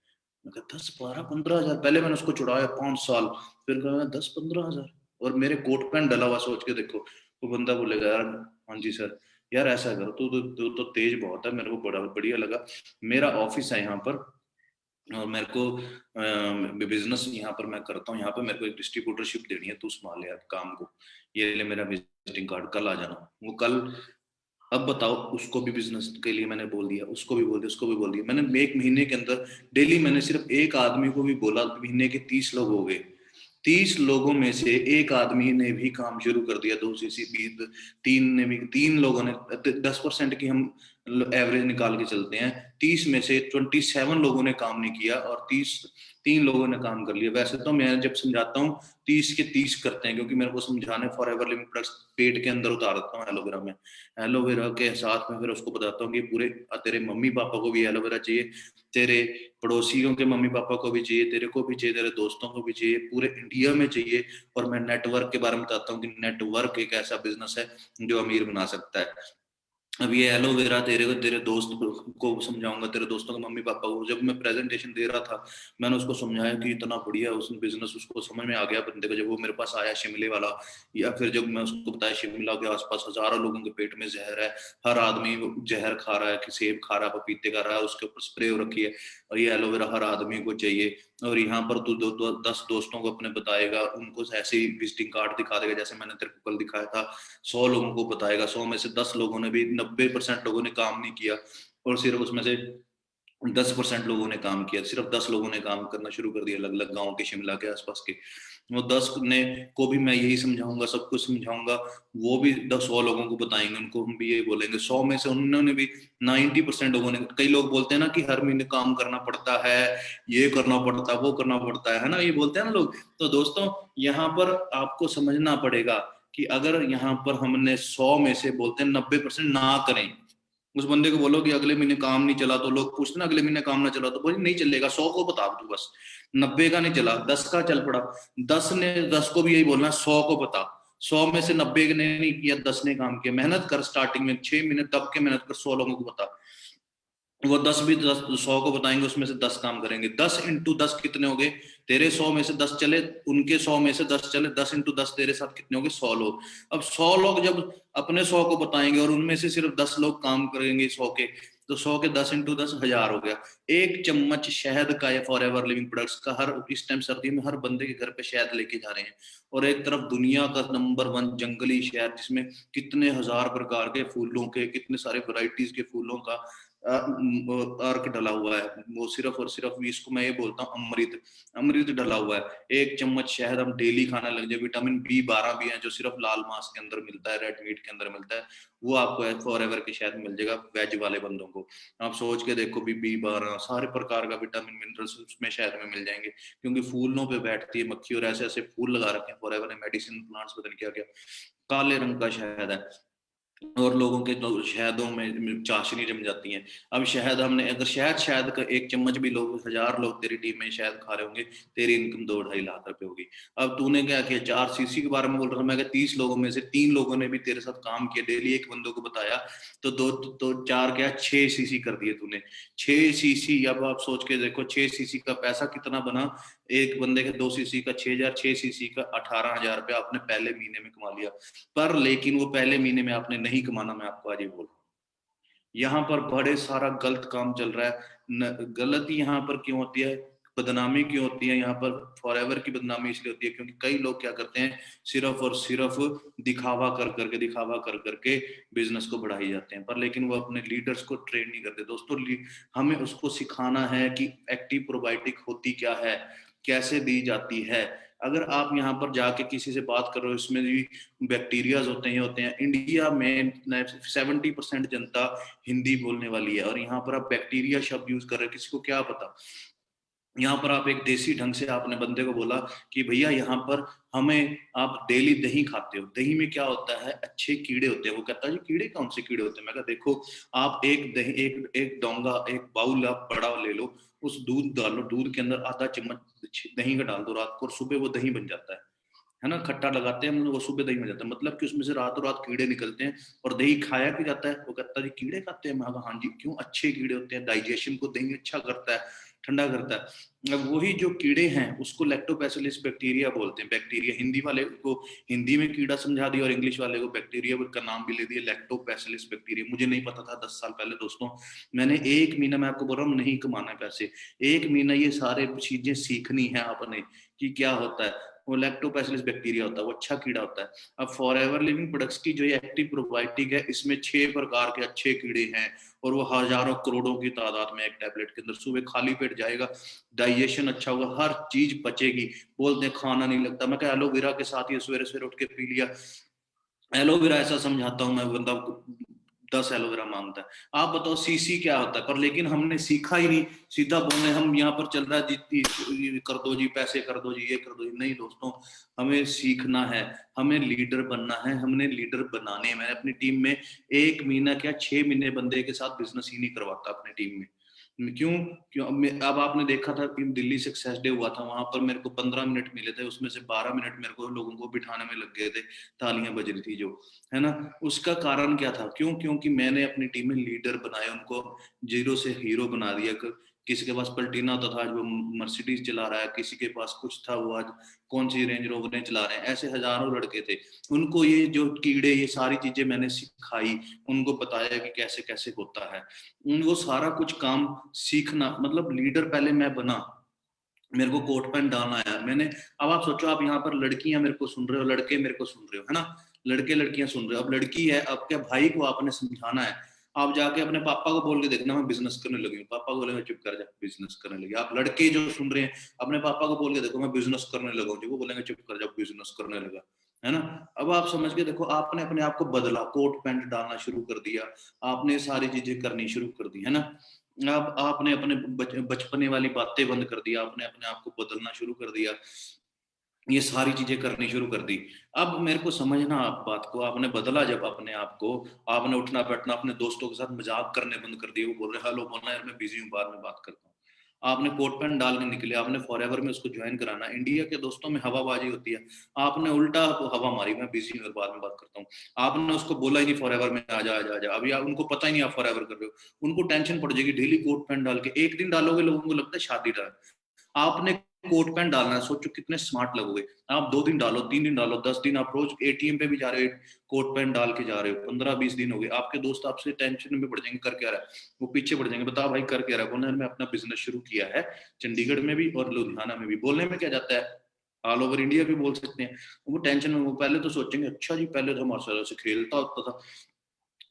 मैं कहा 10-12-15 हजार? पहले मैंने उसको चुड़ाया 5 साल, फिर कहा 10-15 हजार और मेरे कोट पैंट डला हुआ। सोच के देखो, वो बंदा बोलेगा यार हाँ जी सर, यार ऐसा करो तो तेज बहुत है। मेरे को बड़ा बढ़िया लगा। मेरा ऑफिस है यहाँ पर और मेरे को बिजनेस यहाँ पर मैं करता हूँ। यहाँ पे मेरे को एक डिस्ट्रीब्यूटरशिप देनी है, तू संभाल यार काम को, ये ले मेरा विजिटिंग कार्ड, कल आ जाना। वो कल, अब बताओ, उसको भी बिजनेस के लिए मैंने बोल दिया, उसको भी बोल दिया, उसको भी बोल दिया। मैंने एक महीने के अंदर डेली मैंने सिर्फ एक आदमी को भी बोला, महीने के 30 लोग हो गए। 30 लोगों में से एक आदमी ने भी काम शुरू कर दिया। 2 से 3 लोगों ने 10% की हम एवरेज निकाल के चलते हैं। 30 में से 27 लोगों ने काम नहीं किया और 3 लोगों ने काम कर लिया। वैसे तो मैं जब समझाता हूँ 30 के 30 करते हैं, क्योंकि मेरे को समझाने फॉरएवर लिविंग प्रोडक्ट्स पेट के अंदर उतार देता हूँ एलोवेरा में। एलोवेरा के साथ में फिर उसको बताता हूँ कि पूरे तेरे मम्मी पापा को भी एलोवेरा चाहिए, तेरे पड़ोसियों के मम्मी पापा को भी चाहिए, तेरे को भी चाहिए, तेरे दोस्तों को भी चाहिए, पूरे इंडिया में चाहिए। और मैं नेटवर्क के बारे में बताता हूँ कि नेटवर्क एक ऐसा बिजनेस है जो अमीर बना सकता है। अब ये एलोवेरा तेरे दोस्त को समझाऊंगा, तेरे दोस्तों के मम्मी पापा को। जब मैं प्रेजेंटेशन दे रहा था मैंने उसको समझाया कि इतना बढ़िया उस बिजनेस, उसको समझ में आ गया बंदे को। जब वो मेरे पास आया शिमले वाला, या फिर जब मैं उसको बताया शिमला के आसपास हजारों लोगों के पेट में जहर है, हर आदमी जहर खा रहा है, कि सेब खा रहा है, पपीते खा रहा है, उसके ऊपर स्प्रे हो रखी है और ये एलोवेरा हर आदमी को चाहिए। और यहाँ पर तू 10 दोस्तों को अपने बताएगा, उनको ऐसे ही विजिटिंग कार्ड दिखा देगा जैसे मैंने तेरे को कल दिखाया था। 100 लोगों को बताएगा, 100 में से 10 लोगों ने भी, 90% लोगों ने काम नहीं किया और सिर्फ उसमें से 10% लोगों ने काम किया। सिर्फ 10 लोगों ने काम करना शुरू कर दिया, अलग अलग गाँव के, शिमला के आसपास के। वो 10 ने को भी मैं यही समझाऊंगा, सब कुछ समझाऊंगा। वो भी 100 लोगों को बताएंगे, उनको हम भी यही बोलेंगे। 100 में से उन्होंने भी 90% लोगों ने, कई लोग बोलते हैं ना कि हर महीने काम करना पड़ता है, ये करना पड़ता है, वो करना पड़ता है ना, ये बोलते हैं ना लोग। तो दोस्तों यहाँ पर आपको समझना पड़ेगा कि अगर यहाँ पर हमने 100 में से बोलते हैं 90% ना करें, उस बंदे को बोलो कि अगले महीने काम नहीं चला, तो लोग पूछते ना अगले महीने काम ना चला, तो बोले नहीं चलेगा। 100 को बता दो बस, 90 का नहीं चला, 10 का चल पड़ा। 10 को भी यही बोलना, 100 को बता। 100 में से 90 ने नहीं किया, 10 ने काम किया। मेहनत कर, स्टार्टिंग में 6 महीने दब के मेहनत कर, 100 लोगों को बता। वो 10 भी 10 100 को बताएंगे, उसमें से 10 काम करेंगे। 10 इंटू 10 कितने हो गए? तेरे 100 में से 10 चले, उनके 100 में से 10 चले, 10 इंटू 10 तेरे साथ कितने हो गए? 100 लोग। अब 100 लोग जब अपने 100 को बताएंगे और उनमें से सिर्फ 10 लोग काम करेंगे 100 के, तो 100 के 10 इंटू 10 1000 हो गया। एक चम्मच शहद का या फॉर एवर लिविंग प्रोडक्ट्स का हर इस टाइम सर्दी में हर बंदे के घर पे शहद लेके जा रहे हैं। और एक तरफ दुनिया का नंबर 1 जंगली शहद, जिसमें कितने हजार प्रकार के फूलों के, कितने सारे वैरायटीज के फूलों का अर्क डला हुआ है, वो सिर्फ और सिर्फ इसको मैं ये बोलता हूँ अमृत, अमृत डला हुआ है। एक चम्मच शहद हम डेली खाना लग जाए। विटामिन B12 भी है जो सिर्फ लाल मांस के अंदर मिलता है, रेड मीट के अंदर मिलता है, वो आपको फॉर एवर के शहद मिल जाएगा वेज वाले बंदों को। आप सोच के देखो भी B12 सारे प्रकार का विटामिन मिनरल्स उसमें शहद में मिल जाएंगे, क्योंकि फूलों पे बैठती है मक्खी और ऐसे ऐसे फूल लगा रखे हैं फॉर एवर ने, मेडिसिन प्लांट्स पता नहीं क्या क्या, काले रंग का शहद है। और लोगों के तो शहदों में चाशनी जम जाती है। अब शहद हमने, अगर शहद का एक चम्मच भी लोग, 1000 लोग तेरी टीम में शहद खा रहे होंगे, तेरी इनकम 2-2.5 लाख रुपए होगी। अब तूने क्या किया, 4 सीसी के बारे में बोल रहा था मैं, 30 लोगों में से 3 लोगों ने भी तेरे साथ काम किया, डेली एक बंदों को बताया, तो 2 तो 4 क्या 6 सीसी कर दिए तूने। 6 सीसी, अब आप सोच के देखो 6 सीसी का पैसा कितना बना। एक बंदे के 2 सीसी का 6000, 6 सीसी का 18000 रुपया आपने पहले महीने में कमा लिया। पर लेकिन वो पहले महीने में आपने नहीं कमाना, मैं आपको आज ये बोल रहा हूँ। यहाँ पर बड़े सारा गलत काम चल रहा है। गलती यहाँ पर क्यों होती है, बदनामी क्यों होती है यहाँ पर? फॉर एवर की बदनामी इसलिए होती है क्योंकि कई लोग क्या करते हैं, सिर्फ और सिर्फ दिखावा कर करके बिजनेस को बढ़ाई जाते हैं, पर लेकिन वो अपने लीडर्स को ट्रेन नहीं करते। दोस्तों, हमें उसको सिखाना है कि एक्टिव प्रोबायोटिक होती क्या है, कैसे दी जाती है। अगर आप यहाँ पर जाके किसी से बात कर रहे हो, इसमें भी बैक्टीरियाज होते हैं। इंडिया में 70% जनता हिंदी बोलने वाली है, और यहाँ पर आप बैक्टीरिया शब्द यूज कर रहे हैं, किसी को क्या पता। यहाँ पर आप एक देसी ढंग से आपने बंदे को बोला कि भैया यहाँ पर हमें, आप डेली दही खाते हो, दही में क्या होता है, अच्छे कीड़े होते हैं। वो कहता है जी कीड़े कौन से कीड़े होते हैं? मैं कहा देखो, आप एक दही, एक डोंगा, एक बाउल आप बड़ा ले लो, उस दूध डालो, दूध के अंदर आधा चम्मच दही का डाल दो रात को, और सुबह वो दही बन जाता है ना। खट्टा लगाते हैं हम लोग, वो सुबह दही में जाता है, मतलब कि उसमें से रातों रात कीड़े निकलते हैं। और दही खाया भी जाता है। वो कहता है जी कीड़े खाते हैं? मैं कहा हाँ जी। क्यों? अच्छे कीड़े होते हैं, डाइजेशन को दही अच्छा करता है, ठंडा करता है। अब वही जो कीड़े हैं उसको लैक्टोबैसिलस बैक्टीरिया बोलते हैं। बैक्टीरिया, हिंदी वाले को हिंदी में कीड़ा समझा दिया और इंग्लिश वाले को बैक्टीरिया का नाम भी ले दिया, लैक्टोबैसिलस बैक्टीरिया। मुझे नहीं पता था 10 साल पहले दोस्तों। मैंने 1 महीना, मैं आपको बोल रहा हूँ, नहीं कमाना पैसे, 1 महीना ये सारे चीजें सीखनी है आपने कि क्या होता है। वो लैक्टोबैसिलस बैक्टीरिया होता है, वो अच्छा कीड़ा होता है। अब फॉर एवर लिविंग प्रोडक्ट्स की जो ये एक्टिव प्रोबायोटिक है, इसमें 6 प्रकार के अच्छे कीड़े हैं, और वो हजारों करोड़ों की तादाद में एक टैबलेट के अंदर। सुबह खाली पेट जाएगा, डाइजेशन अच्छा होगा, हर चीज पचेगी। बोलते हैं खाना नहीं लगता, मैं क्या एलोवेरा के साथ ही सवेरे सवेरे उठ के पी लिया। एलोवेरा ऐसा समझाता हूँ मैं, बंदा 10 एलोवेरा मांगता है। आप बताओ सीसी क्या होता है? पर लेकिन हमने सीखा ही नहीं, सीधा बोलने हम यहाँ पर चल रहा है जी, कर दो जी, पैसे कर दो जी, ये कर दो जी। नहीं दोस्तों, हमें सीखना है, हमें लीडर बनना है, हमने लीडर बनाने हैं। मैंने अपनी टीम में 1 महीना क्या 6 महीने बंदे के साथ बिजनेस ही नहीं करवाता अपनी टीम में। क्यों? क्यों? अब आपने देखा था कि दिल्ली सक्सेस डे हुआ था, वहां पर मेरे को 15 मिनट मिले थे, उसमें से 12 मिनट मेरे को लोगों को बिठाने में लग गए थे, तालियां बज रही थी जो, है ना। उसका कारण क्या था? क्यों? क्योंकि मैंने अपनी टीम में लीडर बनाए, उनको जीरो से हीरो बना दिया। किसी के पास पल्टीना होता था, आज वो मर्सिडीज चला रहा है, किसी के पास कुछ था, वो आज कौन सी रेंज रोवर चला रहे हैं। ऐसे हजारों लड़के थे, उनको ये जो कीड़े, ये सारी चीजें मैंने सिखाई, उनको बताया कि कैसे कैसे होता है। वो सारा कुछ काम सीखना, मतलब लीडर पहले मैं बना, मेरे को कोट पैंट डालना आया मैंने। अब आप सोचो, आप यहाँ पर लड़कियां मेरे को सुन रहे हो, लड़के मेरे को सुन रहे हो, है ना, लड़के लड़कियां सुन रहे हो। अब लड़की है, अब क्या भाई को आपने समझाना है, आप जाके अपने पापा को बोल के देखना मैं बिजनेस करने लगी हूँ, पापा को बोलेंगे चुप कर जा, बिजनेस करने लगी। आप लड़के जो सुन रहे हैं, अपने पापा को बोल के देखो मैं बिजनेस करने लगा हूँ, वो बोलेंगे चुप कर जा, बिजनेस करने लगा, है ना। अब आप समझ के देखो, आपने अपने आप को बदला, कोट पैंट डालना शुरू कर दिया, आपने सारी चीजें करनी शुरू कर दी, है ना। अब आपने अपने बचपने वाली बातें बंद कर दिया, आपने अपने आप को बदलना शुरू कर दिया, ये सारी चीजें करनी शुरू कर दी। अब मेरे को समझना आप बात को, आपने बदला जब अपने आप को, आपने उठना बैठना, अपने दोस्तों के साथ मजाक करने बंद कर दिए। वो बोल रहे हेलो, बोलना यार मैं बिजी हूँ, बाद में बात करता हूँ। आपने कोट पैंट डाल के निकले, आपने फॉरएवर में उसको ज्वाइन कराना। इंडिया के दोस्तों में हवाबाजी होती है, आपने उल्टा हवा मारी। मैं बिजी हूँ, बाद में बात करता हूँ। आपने उसको बोला ही नहीं फॉरएवर में आ जा आ जा आ जा, अभी उनको पता ही नहीं आप फॉरएवर कर रहे हो, उनको टेंशन पड़ जाएगी। डेली कोट पैंट डाल के एक दिन डालोगे, लोगों को लगता है शादी डाल। आपने कोट पैंट डालना है, सोचो कितने स्मार्ट लगोगे आप। 2 दिन डालो, 3 दिन डालो, 10 दिन आप रोज एटीएम पे भी जा रहे हो, कोट पैंट डाल के जा रहे हो, 15-20 दिन हो गए, आपके दोस्त आपसे टेंशन में पड़ जाएंगे, कर क्या रहा है, वो पीछे पड़ जाएंगे, बता भाई कर क्या रहा है, बोलने में अपना बिजनेस शुरू किया है, चंडीगढ़ में भी और लुधियाना में भी। बोलने में क्या जाता है, ऑल ओवर इंडिया भी बोल सकते हैं। वो टेंशन में, वो पहले तो सोचेंगे अच्छा जी पहले तो हमारे साथ ऐसे खेलता होता था,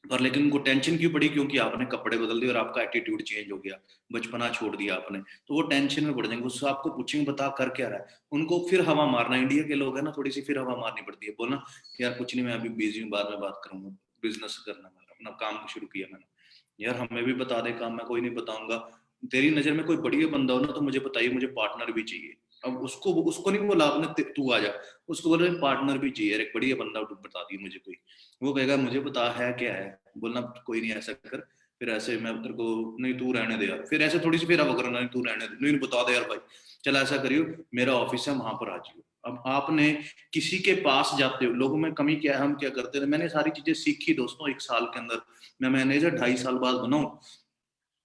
पर लेकिन उनको टेंशन क्यों पड़ी, क्योंकि आपने कपड़े बदल दिए और आपका एटीट्यूड चेंज हो गया, बचपना छोड़ दिया आपने, तो वो टेंशन में पड़ जाएंगे। उससे आपको पूछेंगे बता कर क्या रहा है, उनको फिर हवा मारना। इंडिया के लोग है ना, थोड़ी सी फिर हवा मारनी पड़ती है, बोलना यार कुछ नहीं, मैं अभी बिजी हूँ, बाद में बात करूंगा, बिजनेस करना, अपना काम शुरू किया मैंने। यार हमें भी बता दे काम, मैं कोई नहीं बताऊंगा। तेरी नजर में कोई बढ़िया बंदा हो ना तो मुझे बताइए, मुझे पार्टनर भी चाहिए। अब उसको उसको नहीं बोला आपने तू आ जा, उसको बोल रहे पार्टनर भी चाहिए, एक बढ़िया बंदा बता दिए मुझे कोई। वो कहेगा मुझे बता है क्या है, बोलना कोई नहीं ऐसा कर, फिर ऐसे मैं तेरे को, नहीं तू रहने दे यार, फिर ऐसे थोड़ी सी फिर अब करना, नहीं तू रहने दे, नहीं बता दे यार भाई, चल ऐसा करियो मेरा ऑफिस है वहां पर आ जाइयो। अब आपने किसी के पास जाते हो, लोगों में कमी क्या है, हम क्या करते थे, मैंने सारी चीजें सीखी दोस्तों 1 साल के अंदर। मैं मैनेजर 2.5 साल बाद बनाऊं।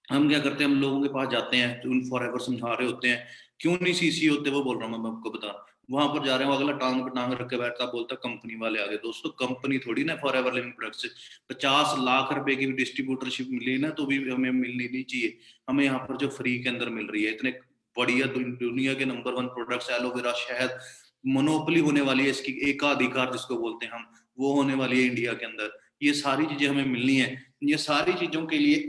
हम क्या करते हैं, हम लोगों के पास जाते हैं तो उन फॉरएवर समझा रहे होते हैं, क्यों नहीं सीसी होते, वो बोल रहा हूँ मैं आपको बता। वहां पर जा रहे हो, अगला टांग पे टांग रख के बैठता, बोलता कंपनी वाले आ गए। दोस्तों कंपनी थोड़ी ना फॉरएवर लिविंग प्रोडक्ट से 50 लाख रुपए की डिस्ट्रीब्यूटरशिप मिली ना तो भी हमें मिलनी नहीं चाहिए। हमें यहाँ पर जो फ्री के अंदर मिल रही है, इतने बढ़िया दुनिया के नंबर 1 प्रोडक्ट्स, एलोवेरा शहद, मोनोपोली होने वाली है इसकी, एकाधिकार जिसको बोलते हैं हम, वो होने वाली है इंडिया के अंदर। ये सारी चीजें हमें मिलनी है। ये सारी चीजों के लिए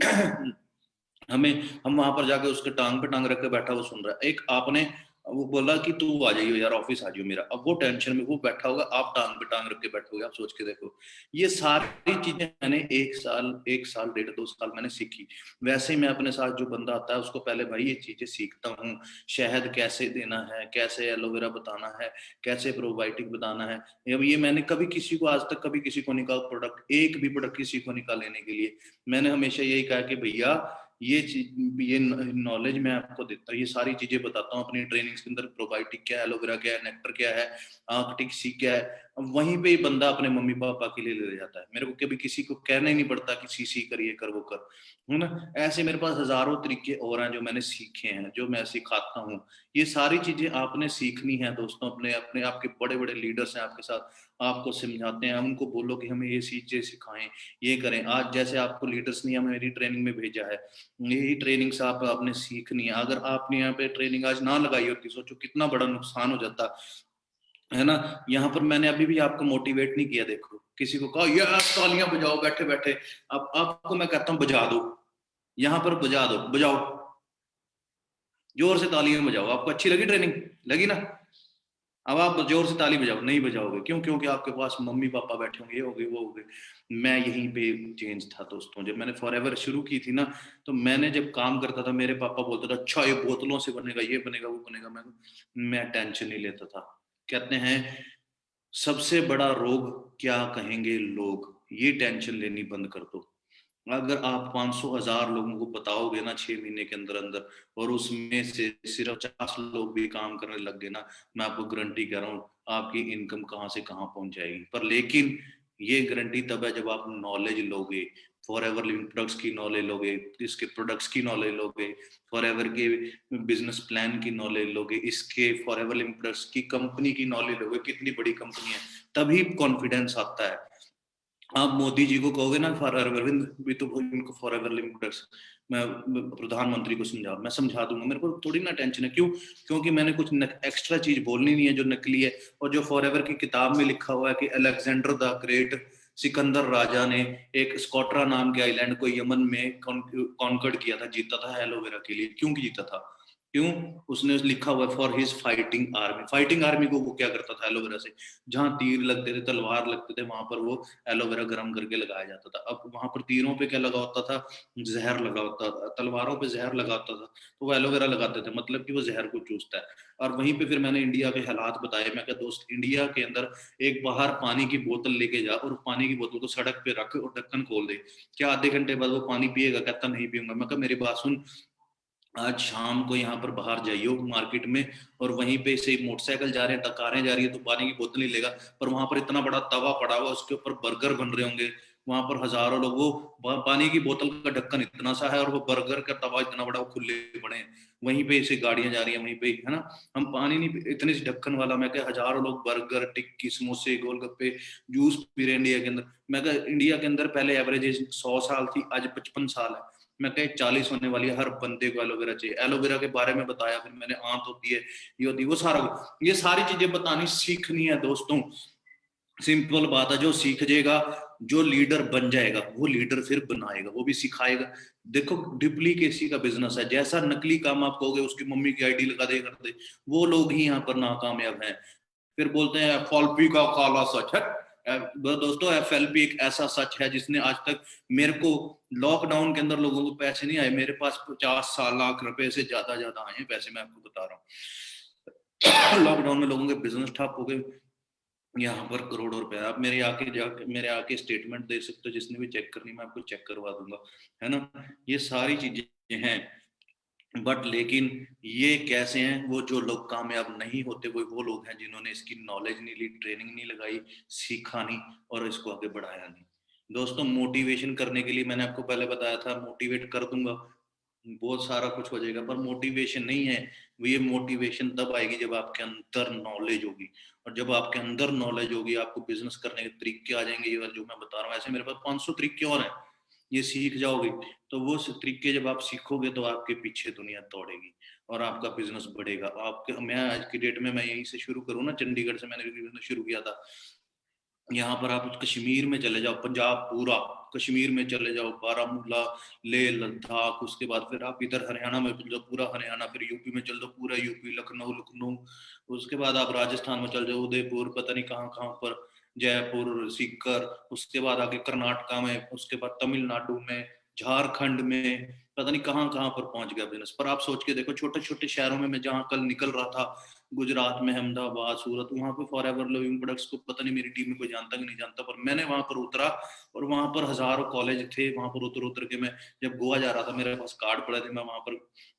हमें, हम वहां पर जाके उसके टांग पे टांग रख के बैठा वो सुन रहा है। एक आपने वो बोला कि तू आ जाइयो यार ऑफिस आ जाइयो मेरा, अब वो टेंशन में वो बैठा होगा, आप टांग पे टांग रख के बैठोगे। आप सोच के देखो, ये सारी चीजें मैंने 1 साल 1.5 2 साल मैंने सीखी। वैसे ही मैं अपने साथ जो बंदा आता है उसको पहले भाई ये चीजें सीखता हूँ, शहद कैसे देना है, कैसे एलोवेरा बताना है, कैसे प्रोबायोटिक बताना है। अब ये मैंने कभी किसी को, आज तक कभी किसी को निकाल प्रोडक्ट, एक भी प्रोडक्ट किसी को निकाल लेने के लिए मैंने हमेशा यही कहा कि भैया ये चीज, ये नॉलेज मैं आपको देता हूँ, ये सारी चीजें बताता हूँ अपनी ट्रेनिंग्स के अंदर। प्रोबायोटिक क्या है, एलोवेरा क्या है, नेक्टर क्या है, आर्कटिक क्या है। अब वहीं पे ही बंदा अपने मम्मी पापा के लिए ले जाता है, मेरे को कभी किसी को कहना ही नहीं पड़ता कि सी करिए कर वो कर, है ना। ऐसे मेरे पास हजारों तरीके और हैं जो मैंने सीखे हैं, जो मैं सिखाता हूँ। ये सारी चीजें आपने सीखनी है दोस्तों। अपने अपने आपके बड़े बड़े लीडर्स हैं आपके साथ, आपको समझाते हैं, उनको बोलो कि हमें ये चीजें सिखाएं, ये करें। आज जैसे आपको लीडर्स ने हमें मेरी ट्रेनिंग में भेजा है, यही ट्रेनिंग से आप आपने सीखनी है। अगर आपने यहाँ पे ट्रेनिंग आज ना लगाई होती, सोचो कितना बड़ा नुकसान हो जाता है ना। यहाँ पर मैंने अभी भी आपको मोटिवेट नहीं किया। देखो किसी को कहा यार तालियां बजाओ बैठे बैठे, अब आपको मैं कहता हूँ बजा दो, यहाँ पर बजा दो, बजाओ जोर से तालियां बजाओ। आपको अच्छी लगी ट्रेनिंग, लगी ना। अब आप जोर से ताली बजाओ, नहीं बजाओगे क्यों, क्योंकि आपके पास मम्मी पापा बैठे होंगे, ये हो गए वो हो गए। मैं यहीं पे चेंज था दोस्तों, जब मैंने फॉरएवर शुरू की थी ना, तो मैंने जब काम करता था मेरे पापा बोलते थे अच्छा ये बोतलों से बनेगा, ये बनेगा वो बनेगा। मैं टेंशन नहीं लेता था। कहते हैं सबसे बड़ा रोग क्या कहेंगे लोग, ये टेंशन लेनी बंद कर दो। अगर आप 500,000 लोगों को बताओगे ना 6 महीने के अंदर अंदर, और उसमें से सिर्फ 50 लोग भी काम करने लग गए ना, मैं आपको गारंटी कह रहा हूँ आपकी इनकम कहाँ से कहाँ पहुंच जाएगी। पर लेकिन ये गारंटी तब है जब आप नॉलेज लोगे, फॉरएवर लिविंग प्रोडक्ट्स की नॉलेज लोगे, इसके प्रोडक्ट्स की नॉलेज लोगे, फॉरएवर के बिजनेस प्लान की नॉलेज लोगे, इसके फॉरएवर लिविंग प्रोडक्ट्स की कंपनी की नॉलेज लोगे, कितनी बड़ी कंपनी है, तभी कॉन्फिडेंस आता है। आप मोदी जी को कहोगे ना फॉरएवर भी तो इनको फॉरएवर लिविंग प्रोडक्ट्स, मैं प्रधानमंत्री को समझा, मैं समझा दूंगा, मेरे को थोड़ी ना टेंशन है। क्यों, क्योंकि मैंने कुछ एक्स्ट्रा चीज बोलनी नहीं है जो नकली है। और जो फॉरएवर की किताब में लिखा हुआ है कि अलेक्जेंडर द ग्रेट, सिकंदर राजा ने एक स्कॉट्रा नाम के आइलैंड को यमन में कॉन्कर्ड किया था, जीता था एलोवेरा के लिए। क्यों जीता था, क्यों, उसने लिखा हुआ for his fighting army. Fighting army को वो क्या करता था, एलोवेरा से जहां तीर लगते थे, तलवार लगते थे, वहां पर वो एलोवेरा गर्म करके लगाया जाता था। अब वहां पर तीरों पे क्या लगा होता था, जहर लगा होता था, तलवारों पे जहर लगा होता था, तो वो एलोवेरा लगाते थे, मतलब कि वो जहर को चूसता है। और वहीं पे फिर मैंने इंडिया के हालात बताए। मैं क्या दोस्त, इंडिया के अंदर एक बाहर पानी की बोतल लेके जा और पानी की बोतल को सड़क पे रख और ढक्कन खोल दे, क्या आधे घंटे बाद वो पानी पिएगा, कहता नहीं पीऊंगा। मैं कहा मेरी बात सुन, आज शाम को यहाँ पर बाहर जाइयो मार्केट में, और वहीं पे से मोटरसाइकिल जा रहे हैं, कारें जा रही है, तो पानी की बोतल नहीं लेगा, पर वहां पर इतना बड़ा तवा पड़ा हुआ, उसके ऊपर बर्गर बन रहे होंगे, वहां पर हजारों लोग, वो पानी की बोतल का ढक्कन इतना सा है और वो बर्गर का तवा इतना बड़ा, वो खुले पड़े हैं, वहीं पे से गाड़ियां जा रही हैं, वहीं पे, है ना, हम पानी नहीं, इतने से ढक्कन वाला, मैं क्या, हजारों लोग बर्गर, टिक्की, समोसे, गोलगप्पे, जूस पी रहे हैं इंडिया के अंदर। मैं क्या, इंडिया के अंदर पहले एवरेज 100 साल थी, आज 55 साल है, मैं कहीं 40 होने वाली है, हर बंदे को एलोवेरा चाहिए। एलोवेरा के बारे में बताया, फिर मैंने आंत होती है, ये होती है, वो सारा, ये सारी चीजें बतानी सीखनी है दोस्तों। सिंपल बात है, जो सीख जाएगा, जो लीडर बन जाएगा, वो लीडर फिर बनाएगा, वो भी सिखाएगा। देखो डुप्लीकेसी का बिजनेस है, जैसा नकली काम आप कहोगे, उसकी मम्मी की आईडी लगा दे करते, वो लोग ही यहाँ पर नाकामयाब हैं। फिर बोलते हैं एफएलपी का काला सच है। दोस्तों एफएलपी एक ऐसा सच है जिसने आज तक, मेरे को लॉकडाउन के अंदर लोगों को पैसे नहीं आए, मेरे पास 50 लाख रुपए से ज्यादा आए हैं पैसे, मैं आपको बता रहा हूँ। लॉकडाउन में लोगों के बिजनेस ठप हो गए, यहाँ पर करोड़ों रुपए। आप मेरे आके स्टेटमेंट दे सकते हो, जिसने भी चेक करनी मैं आपको चेक करवा दूंगा, है ना। ये सारी चीजें हैं, बट लेकिन ये कैसे हैं, वो जो लोग कामयाब नहीं होते, वो लोग हैं जिन्होंने इसकी नॉलेज नहीं ली, ट्रेनिंग नहीं लगाई, सीखा नहीं, और इसको आगे बढ़ाया नहीं। दोस्तों मोटिवेशन करने के लिए मैंने आपको पहले बताया था, मोटिवेट कर दूंगा, बहुत सारा कुछ हो जाएगा, पर मोटिवेशन नहीं है। ये मोटिवेशन तब आएगी जब आपके अंदर नॉलेज होगी, और जब आपके अंदर नॉलेज होगी, आपको बिजनेस करने के तरीके आ जाएंगे, ये जो मैं बता रहा हूँ, ऐसे मेरे पास 500 तरीके और हैं, ये सीख जाओगे, तो वो तरीके जब आप सीखोगे, तो आपके पीछे दुनिया दौड़ेगी और आपका बिजनेस बढ़ेगा। आपके, मैं आज की डेट में, मैं यहीं से शुरू करूँ ना, चंडीगढ़ से मैंने बिजनेस शुरू किया था। यहाँ पर आप कश्मीर में चले जाओ, पंजाब पूरा, कश्मीर में चले जाओ, बारामूला, लेह लद्दाख, उसके बाद फिर आप इधर हरियाणा में चल जाओ, पूरा हरियाणा, फिर यूपी में चल जाओ, पूरा यूपी, लखनऊ लखनऊ, उसके बाद आप राजस्थान में चल जाओ, उदयपुर, पता नहीं कहाँ कहाँ पर, जयपुर, सीकर, उसके बाद आगे कर्नाटका में, उसके बाद तमिलनाडु में, झारखंड में, पता नहीं कहाँ कहाँ पर पहुंच गया बिजनेस। पर आप सोच के देखो, छोटे छोटे शहरों में, मैं जहाँ कल निकल रहा था, गुजरात में, अहमदाबाद, सूरत, वहां पे फॉरएवर लिविंग प्रोडक्ट्स को पता नहीं मेरी टीम में कोई जानता कि नहीं जानता, पर मैंने वहां पर उतरा, और वहां पर हजारों कॉलेज थे, वहां पर उतर उतर के मैं जब गोवा जा रहा था, मेरे पास कार्ड पड़े थे, मैं वहां पर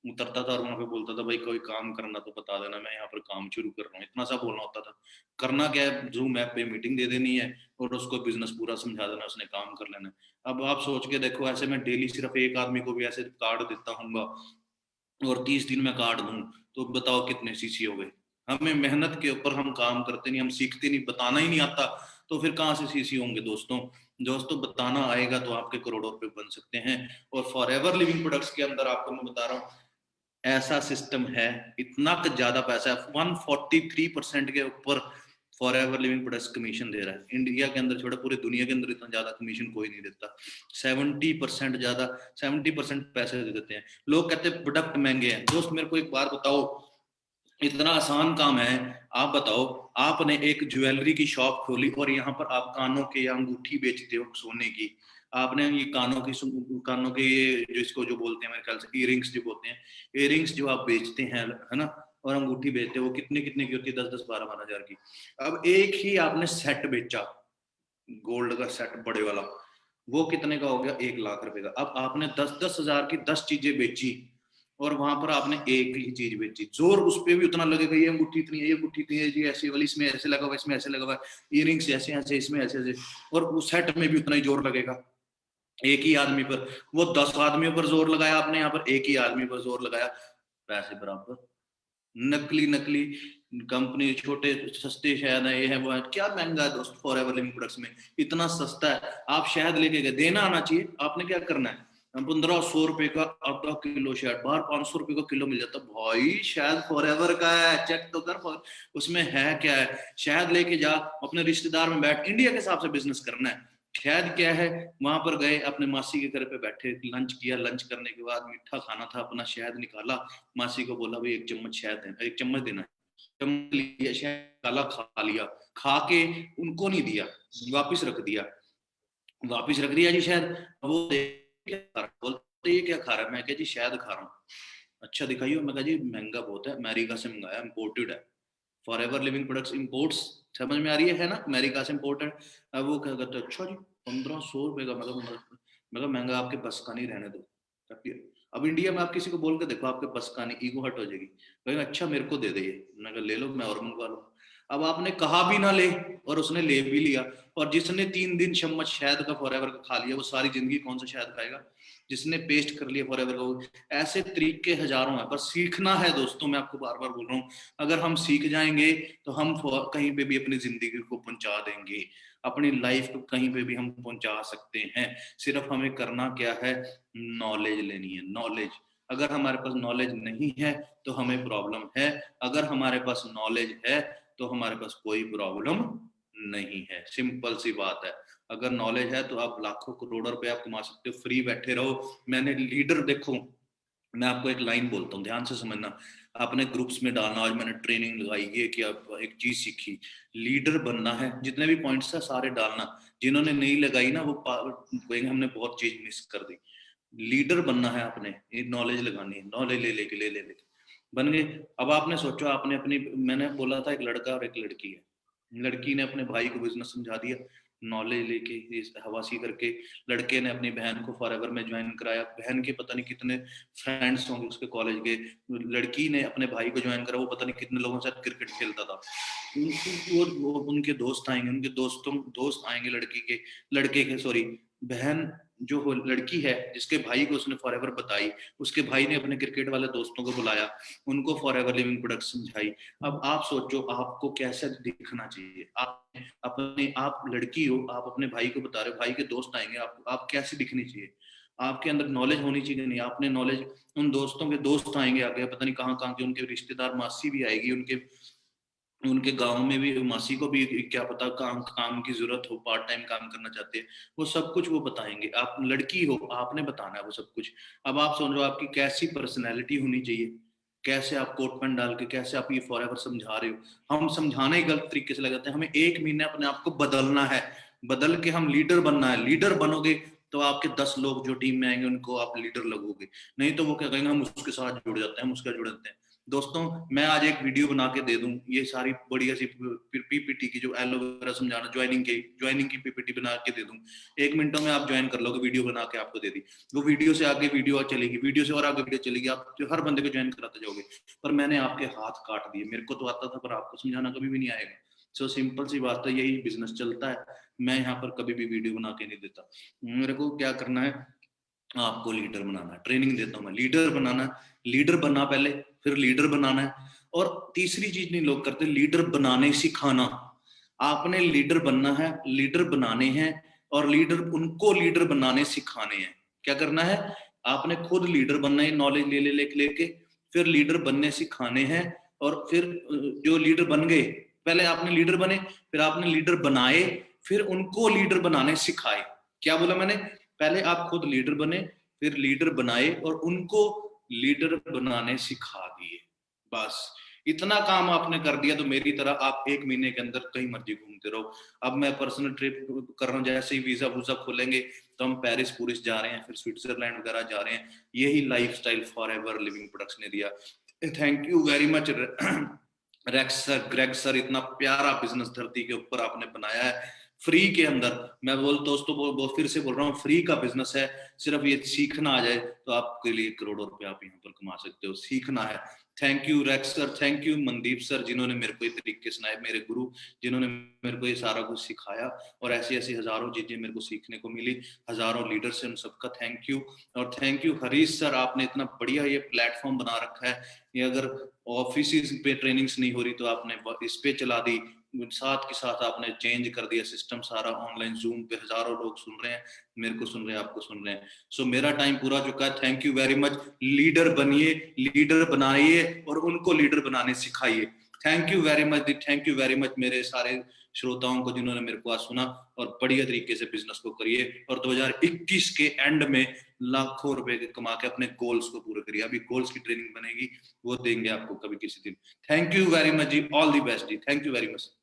उतरता था और वहां पे बोलता था, भाई कोई काम करना तो बता देना, मैं यहाँ पर काम शुरू कर रहा हूँ, इतना सा बोलना होता था। करना क्या है, जूम ऐप पे मीटिंग दे देनी है और उसको बिजनेस पूरा समझा देना, उसने काम कर लेना है। अब आप सोच के देखो, ऐसे मैं डेली सिर्फ एक आदमी को भी ऐसे कार्ड देता हूँ, और 30 दिन में कार्ड दूं, तो बताओ कितने सीसी हो गए। हमें मेहनत के ऊपर हम काम करते नहीं, हम सीखते नहीं, बताना ही नहीं आता, तो फिर कहाँ से सीसी होंगे दोस्तों। दोस्तों बताना आएगा तो आपके करोड़ों रुपए बन सकते हैं। और फॉर एवर लिविंग प्रोडक्ट्स के अंदर आपको मैं बता रहा हूँ, ऐसा सिस्टम है, इतना ज्यादा पैसा है, 143% के ऊपर forever living products commission दे रहा है। इंडिया के अंदर छोड़ा, पूरी दुनिया के अंदर इतना ज्यादा कमीशन कोई नहीं देता। 70% ज्यादा, 70% पैसे दे देते हैं। लोग कहते हैं प्रोडक्ट महंगे हैं। दोस्त मेरे को एक बात बताओ, इतना आसान काम है, आप बताओ, आपने एक ज्वेलरी की शॉप खोली और यहाँ पर आप कानों के या अंगूठी बेचते हो सोने की, आपने ये कानों के ये जो इसको जो बोलते हैं, मेरे ख्याल से इयरिंग्स जो बोलते हैं, इयरिंग्स जो आप बेचते हैं, है ना, और अंगूठी बेचते हैं, वो कितने कितने की होती है, 10-10, 12-12 हजार की। अब एक ही आपने सेट बेचा, गोल्ड का सेट बड़े वाला, वो कितने का हो गया, 1 लाख रुपए का। अब आपने 10-10 हजार की 10 चीजें बेची, और वहां पर आपने एक ही चीज बेची, जोर उस पर भी उतना लगेगा, ये अंगूठी इतनी है, ये अंगूठी इतनी है जी, ऐसी वाली, इसमें ऐसे लगा हुआ, इसमें ऐसे लगा हुआ, इयरिंग्स ऐसे ऐसे, इसमें ऐसे ऐसे, और उस सेट में भी उतना ही जोर लगेगा एक ही आदमी पर। वो 10 आदमियों पर जोर लगाया आपने, यहाँ पर एक ही आदमी पर जोर लगाया, पैसे बराबर। नकली नकली कंपनी, छोटे सस्ते शहद है, ये है वो है, क्या महंगा है दोस्त फॉर एवर लिविंग प्रोडक्ट्स में, इतना सस्ता है। आप शहद लेके गए, देना आना चाहिए, आपने क्या करना है, 1500 रुपए का आधा किलो शहद, बाहर 500 रुपए का किलो मिल जाता, भाई शहद फॉर एवर का है, चेक तो कर उसमें है क्या है। शहद लेके जा, अपने रिश्तेदार में बैठ, इंडिया के हिसाब से बिजनेस करना है। शहद क्या है, वहां पर गए, अपने मासी के घर पे बैठे, लंच किया, लंच करने के बाद मीठा खाना था, अपना शहद निकाला, मासी को बोला भाई 1 चम्मच शहद देना, 1 चम्मच देना, चम्मच लिया शहद, काला खा लिया, खा के उनको नहीं दिया, वापिस रख दिया, वापिस रख दिया जी शहद। वो बोलते ये क्या खा रहा है, मैं क्या जी शहद खा रहा हूँ। अच्छा दिखाइए, मैं कहा जी महंगा बहुत है, अमेरिका से मंगाया, इम्पोर्टेड है, for ever living products imports, समझ में आ रही है ना, अमेरिका से इम्पोर्टेड। अब वो क्या कहते हैं, अच्छा जी 1500 रुपए का, मतलब महंगा, आपके बस का नहीं, रहने दो। अब इंडिया में आप किसी को बोल के देखो आपके बस का नहीं, ईगो हट हो जाएगी, कहेंगे अच्छा मेरे को दे दे ये, मैं कहा ले लो मैं और मंगवा लो। अब आपने कहा भी ना ले और उसने ले भी लिया, और जिसने 3 दिन चम्मच शहद का फॉरएवर का खा लिया वो सारी जिंदगी कौन सा शहद खाएगा? जिसने पेस्ट कर लिया फॉरएवर का, ऐसे तरीके हजारों हैं, पर सीखना है दोस्तों। मैं आपको बार बार बोल रहा हूँ, अगर हम सीख जाएंगे तो हम कहीं पे भी अपनी जिंदगी को पहुंचा देंगे, अपनी लाइफ को कहीं पे भी हम पहुंचा सकते हैं। सिर्फ हमें करना क्या है, नॉलेज लेनी है, नॉलेज। अगर हमारे पास नॉलेज नहीं है तो हमें प्रॉब्लम है, अगर हमारे पास नॉलेज है तो हमारे पास कोई प्रॉब्लम नहीं है। सिंपल सी बात है। अगर नॉलेज है तो आप लाखों करोड़ों रुपए आप कमा सकते हो, फ्री बैठे रहो। मैंने लीडर, देखो मैं आपको एक लाइन बोलता हूँ, ध्यान से समझना, अपने ग्रुप्स में डालना। आज मैंने ट्रेनिंग लगाई है कि आप एक चीज सीखी, लीडर बनना है, जितने भी पॉइंट्स है सारे डालना। जिन्होंने नहीं लगाई ना वो कहेंगे हमने बहुत चीज मिस कर दी। लीडर बनना है आपने, ये नॉलेज लगानी है, नॉलेज ले लेके बन गए। अब आपने सोचो, आपने अपनी, मैंने बोला था एक लड़का और एक लड़की है, लड़की ने अपने भाई को बिजनेस समझा दिया नॉलेज लेके, हवासी करके। लड़के ने अपनी बहन को फॉरएवर में ज्वाइन कराया, बहन के पता नहीं कितने फ्रेंड्स होंगे उसके कॉलेज के। लड़की ने अपने भाई को ज्वाइन करा, वो पता नहीं कितने लोगों के साथ क्रिकेट खेलता था। वो उनके दोस्त आएंगे, उनके दोस्त आएंगे लड़के के सॉरी, बहन जो लड़की है जिसके भाई को उसने फॉरएवर बताई, उसके भाई ने अपने क्रिकेट वाले दोस्तों को बुलाया, उनको फॉरएवर लिविंग प्रोडक्ट्स समझाई। अब आप सोचो आपको कैसे दिखना चाहिए, आप लड़की हो, आप अपने भाई को बता रहे हो, भाई के दोस्त आएंगे, आप कैसे दिखनी चाहिए? आपके अंदर नॉलेज होनी चाहिए नहीं? आपने नॉलेज, उन दोस्तों के दोस्त आएंगे आगे, पता नहीं कहाँ कहाँ के, उनके रिश्तेदार, मासी भी आएगी, उनके गांव में भी मासी को भी क्या पता काम की जरूरत हो, पार्ट टाइम काम करना चाहते हैं, वो सब कुछ वो बताएंगे। आप लड़की हो, आपने बताना है वो सब कुछ। अब आप समझो आपकी कैसी पर्सनैलिटी होनी चाहिए, कैसे आप कोट पैंट डाल के कैसे आप ये फॉरएवर समझा रहे हो। हम समझाने ही गलत तरीके से लगाते हैं। हमें 1 महीने अपने आप को बदलना है, बदल के हम लीडर बनना है। लीडर बनोगे तो आपके 10 लोग जो टीम में आएंगे उनको आप लीडर लगोगे, नहीं तो वो क्या कहेंगे हम उसके साथ जुड़ जाते हैं, हम उसके जुड़ जाते हैं। दोस्तों मैं आज एक वीडियो बना के दे दूं, ये सारी बढ़िया सी पीपीटी की जो एलोवेरा समझाना, ज्वाइनिंग की पीपीटी बना के दे दूं, 1 मिनटों में आप ज्वाइन कर लोगे, वीडियो बना के आपको दे दी। वो वीडियो से आगे वीडियो चलेगी, वीडियो से और आगे वीडियो चलेगी, आप जो हर बंदे को ज्वाइन कराते जाओगे। पर मैंने आपके हाथ काट दिए, मेरे को तो आता था पर आपको समझाना कभी भी नहीं आएगा। सो सिंपल सी बात है, यही बिजनेस चलता है। मैं यहाँ पर कभी भी वीडियो बना के नहीं देता। मेरे को क्या करना है, आपको लीडर बनाना है, ट्रेनिंग देता हूं मैं, लीडर बनाना, लीडर बनना पहले, फिर लीडर बनाना है। और तीसरी चीज नहीं लोग करते, लीडर बनाने सिखाना। आपने लीडर बनना है, लीडर बनाने हैं, और लीडर उनको लीडर बनाने सिखाने हैं। क्या करना है, आपने खुद लीडर बनना है, नॉलेज लेके फिर लीडर बनने सिखाने हैं। और फिर जो लीडर बन गए, पहले आपने लीडर बने, फिर आपने लीडर बनाए, फिर उनको लीडर बनाने सिखाए। क्या बोला मैंने, पहले आप खुद लीडर बने, फिर लीडर बनाए और उनको लीडर बनाने सिखा दिए। बस इतना काम आपने कर दिया तो मेरी तरह आप 1 महीने के अंदर कहीं मर्जी घूमते रहो। अब मैं पर्सनल ट्रिप कर रहा हूँ, जैसे ही वीजा वूजा खोलेंगे तो हम पेरिस पूरिस जा रहे हैं, फिर स्विट्जरलैंड वगैरह जा रहे हैं। यही लाइफस्टाइल फॉरएवर लिविंग प्रोडक्ट्स ने दिया। Thank you very much Greg sir, इतना प्यारा बिजनेस धरती के ऊपर आपने बनाया है, फ्री के अंदर। मैं दोस्तों फिर से बोल रहा हूँ, फ्री का बिजनेस है। सिर्फ ये सीखना आ जाए तो आपके लिए करोड़ों रुपए आप यहाँ पर कमा सकते हो, सीखना है। Thank you racks sir, thank you Mandeep sir, जिन्होंने मेरे को ये तरीके सुनाए, मेरे गुरु, जिन्होंने मेरे को ये सारा कुछ सिखाया। और ऐसी ऐसी हजारों चीजें मेरे को सीखने को मिली, हजारों लीडर से, उन सबका थैंक यू। और थैंक यू हरीश सर, आपने इतना बढ़िया ये प्लेटफॉर्म बना रखा है। ये अगर ऑफिस पे ट्रेनिंग्स नहीं हो रही तो आपने इस पे चला दी, साथ के साथ आपने चेंज कर दिया सिस्टम सारा। ऑनलाइन जूम पे हजारों लोग सुन रहे हैं, मेरे को सुन रहे हैं, आपको सुन रहे हैं। सो मेरा टाइम पूरा चुका है। Thank you very much. Leader बनिए, लीडर बनाइए और उनको लीडर बनाने सिखाइए। Thank you very much, thank you very much मेरे सारे श्रोताओं को जिन्होंने मेरे को आज सुना। और बढ़िया तरीके से बिजनेस को करिए और 2021 के एंड में लाखों रुपए कमा के अपने गोल्स को पूरा करिए। अभी गोल्स की ट्रेनिंग बनेगी, वो देंगे आपको कभी किसी दिन। Thank you very much ji, all the best ji, thank you very much.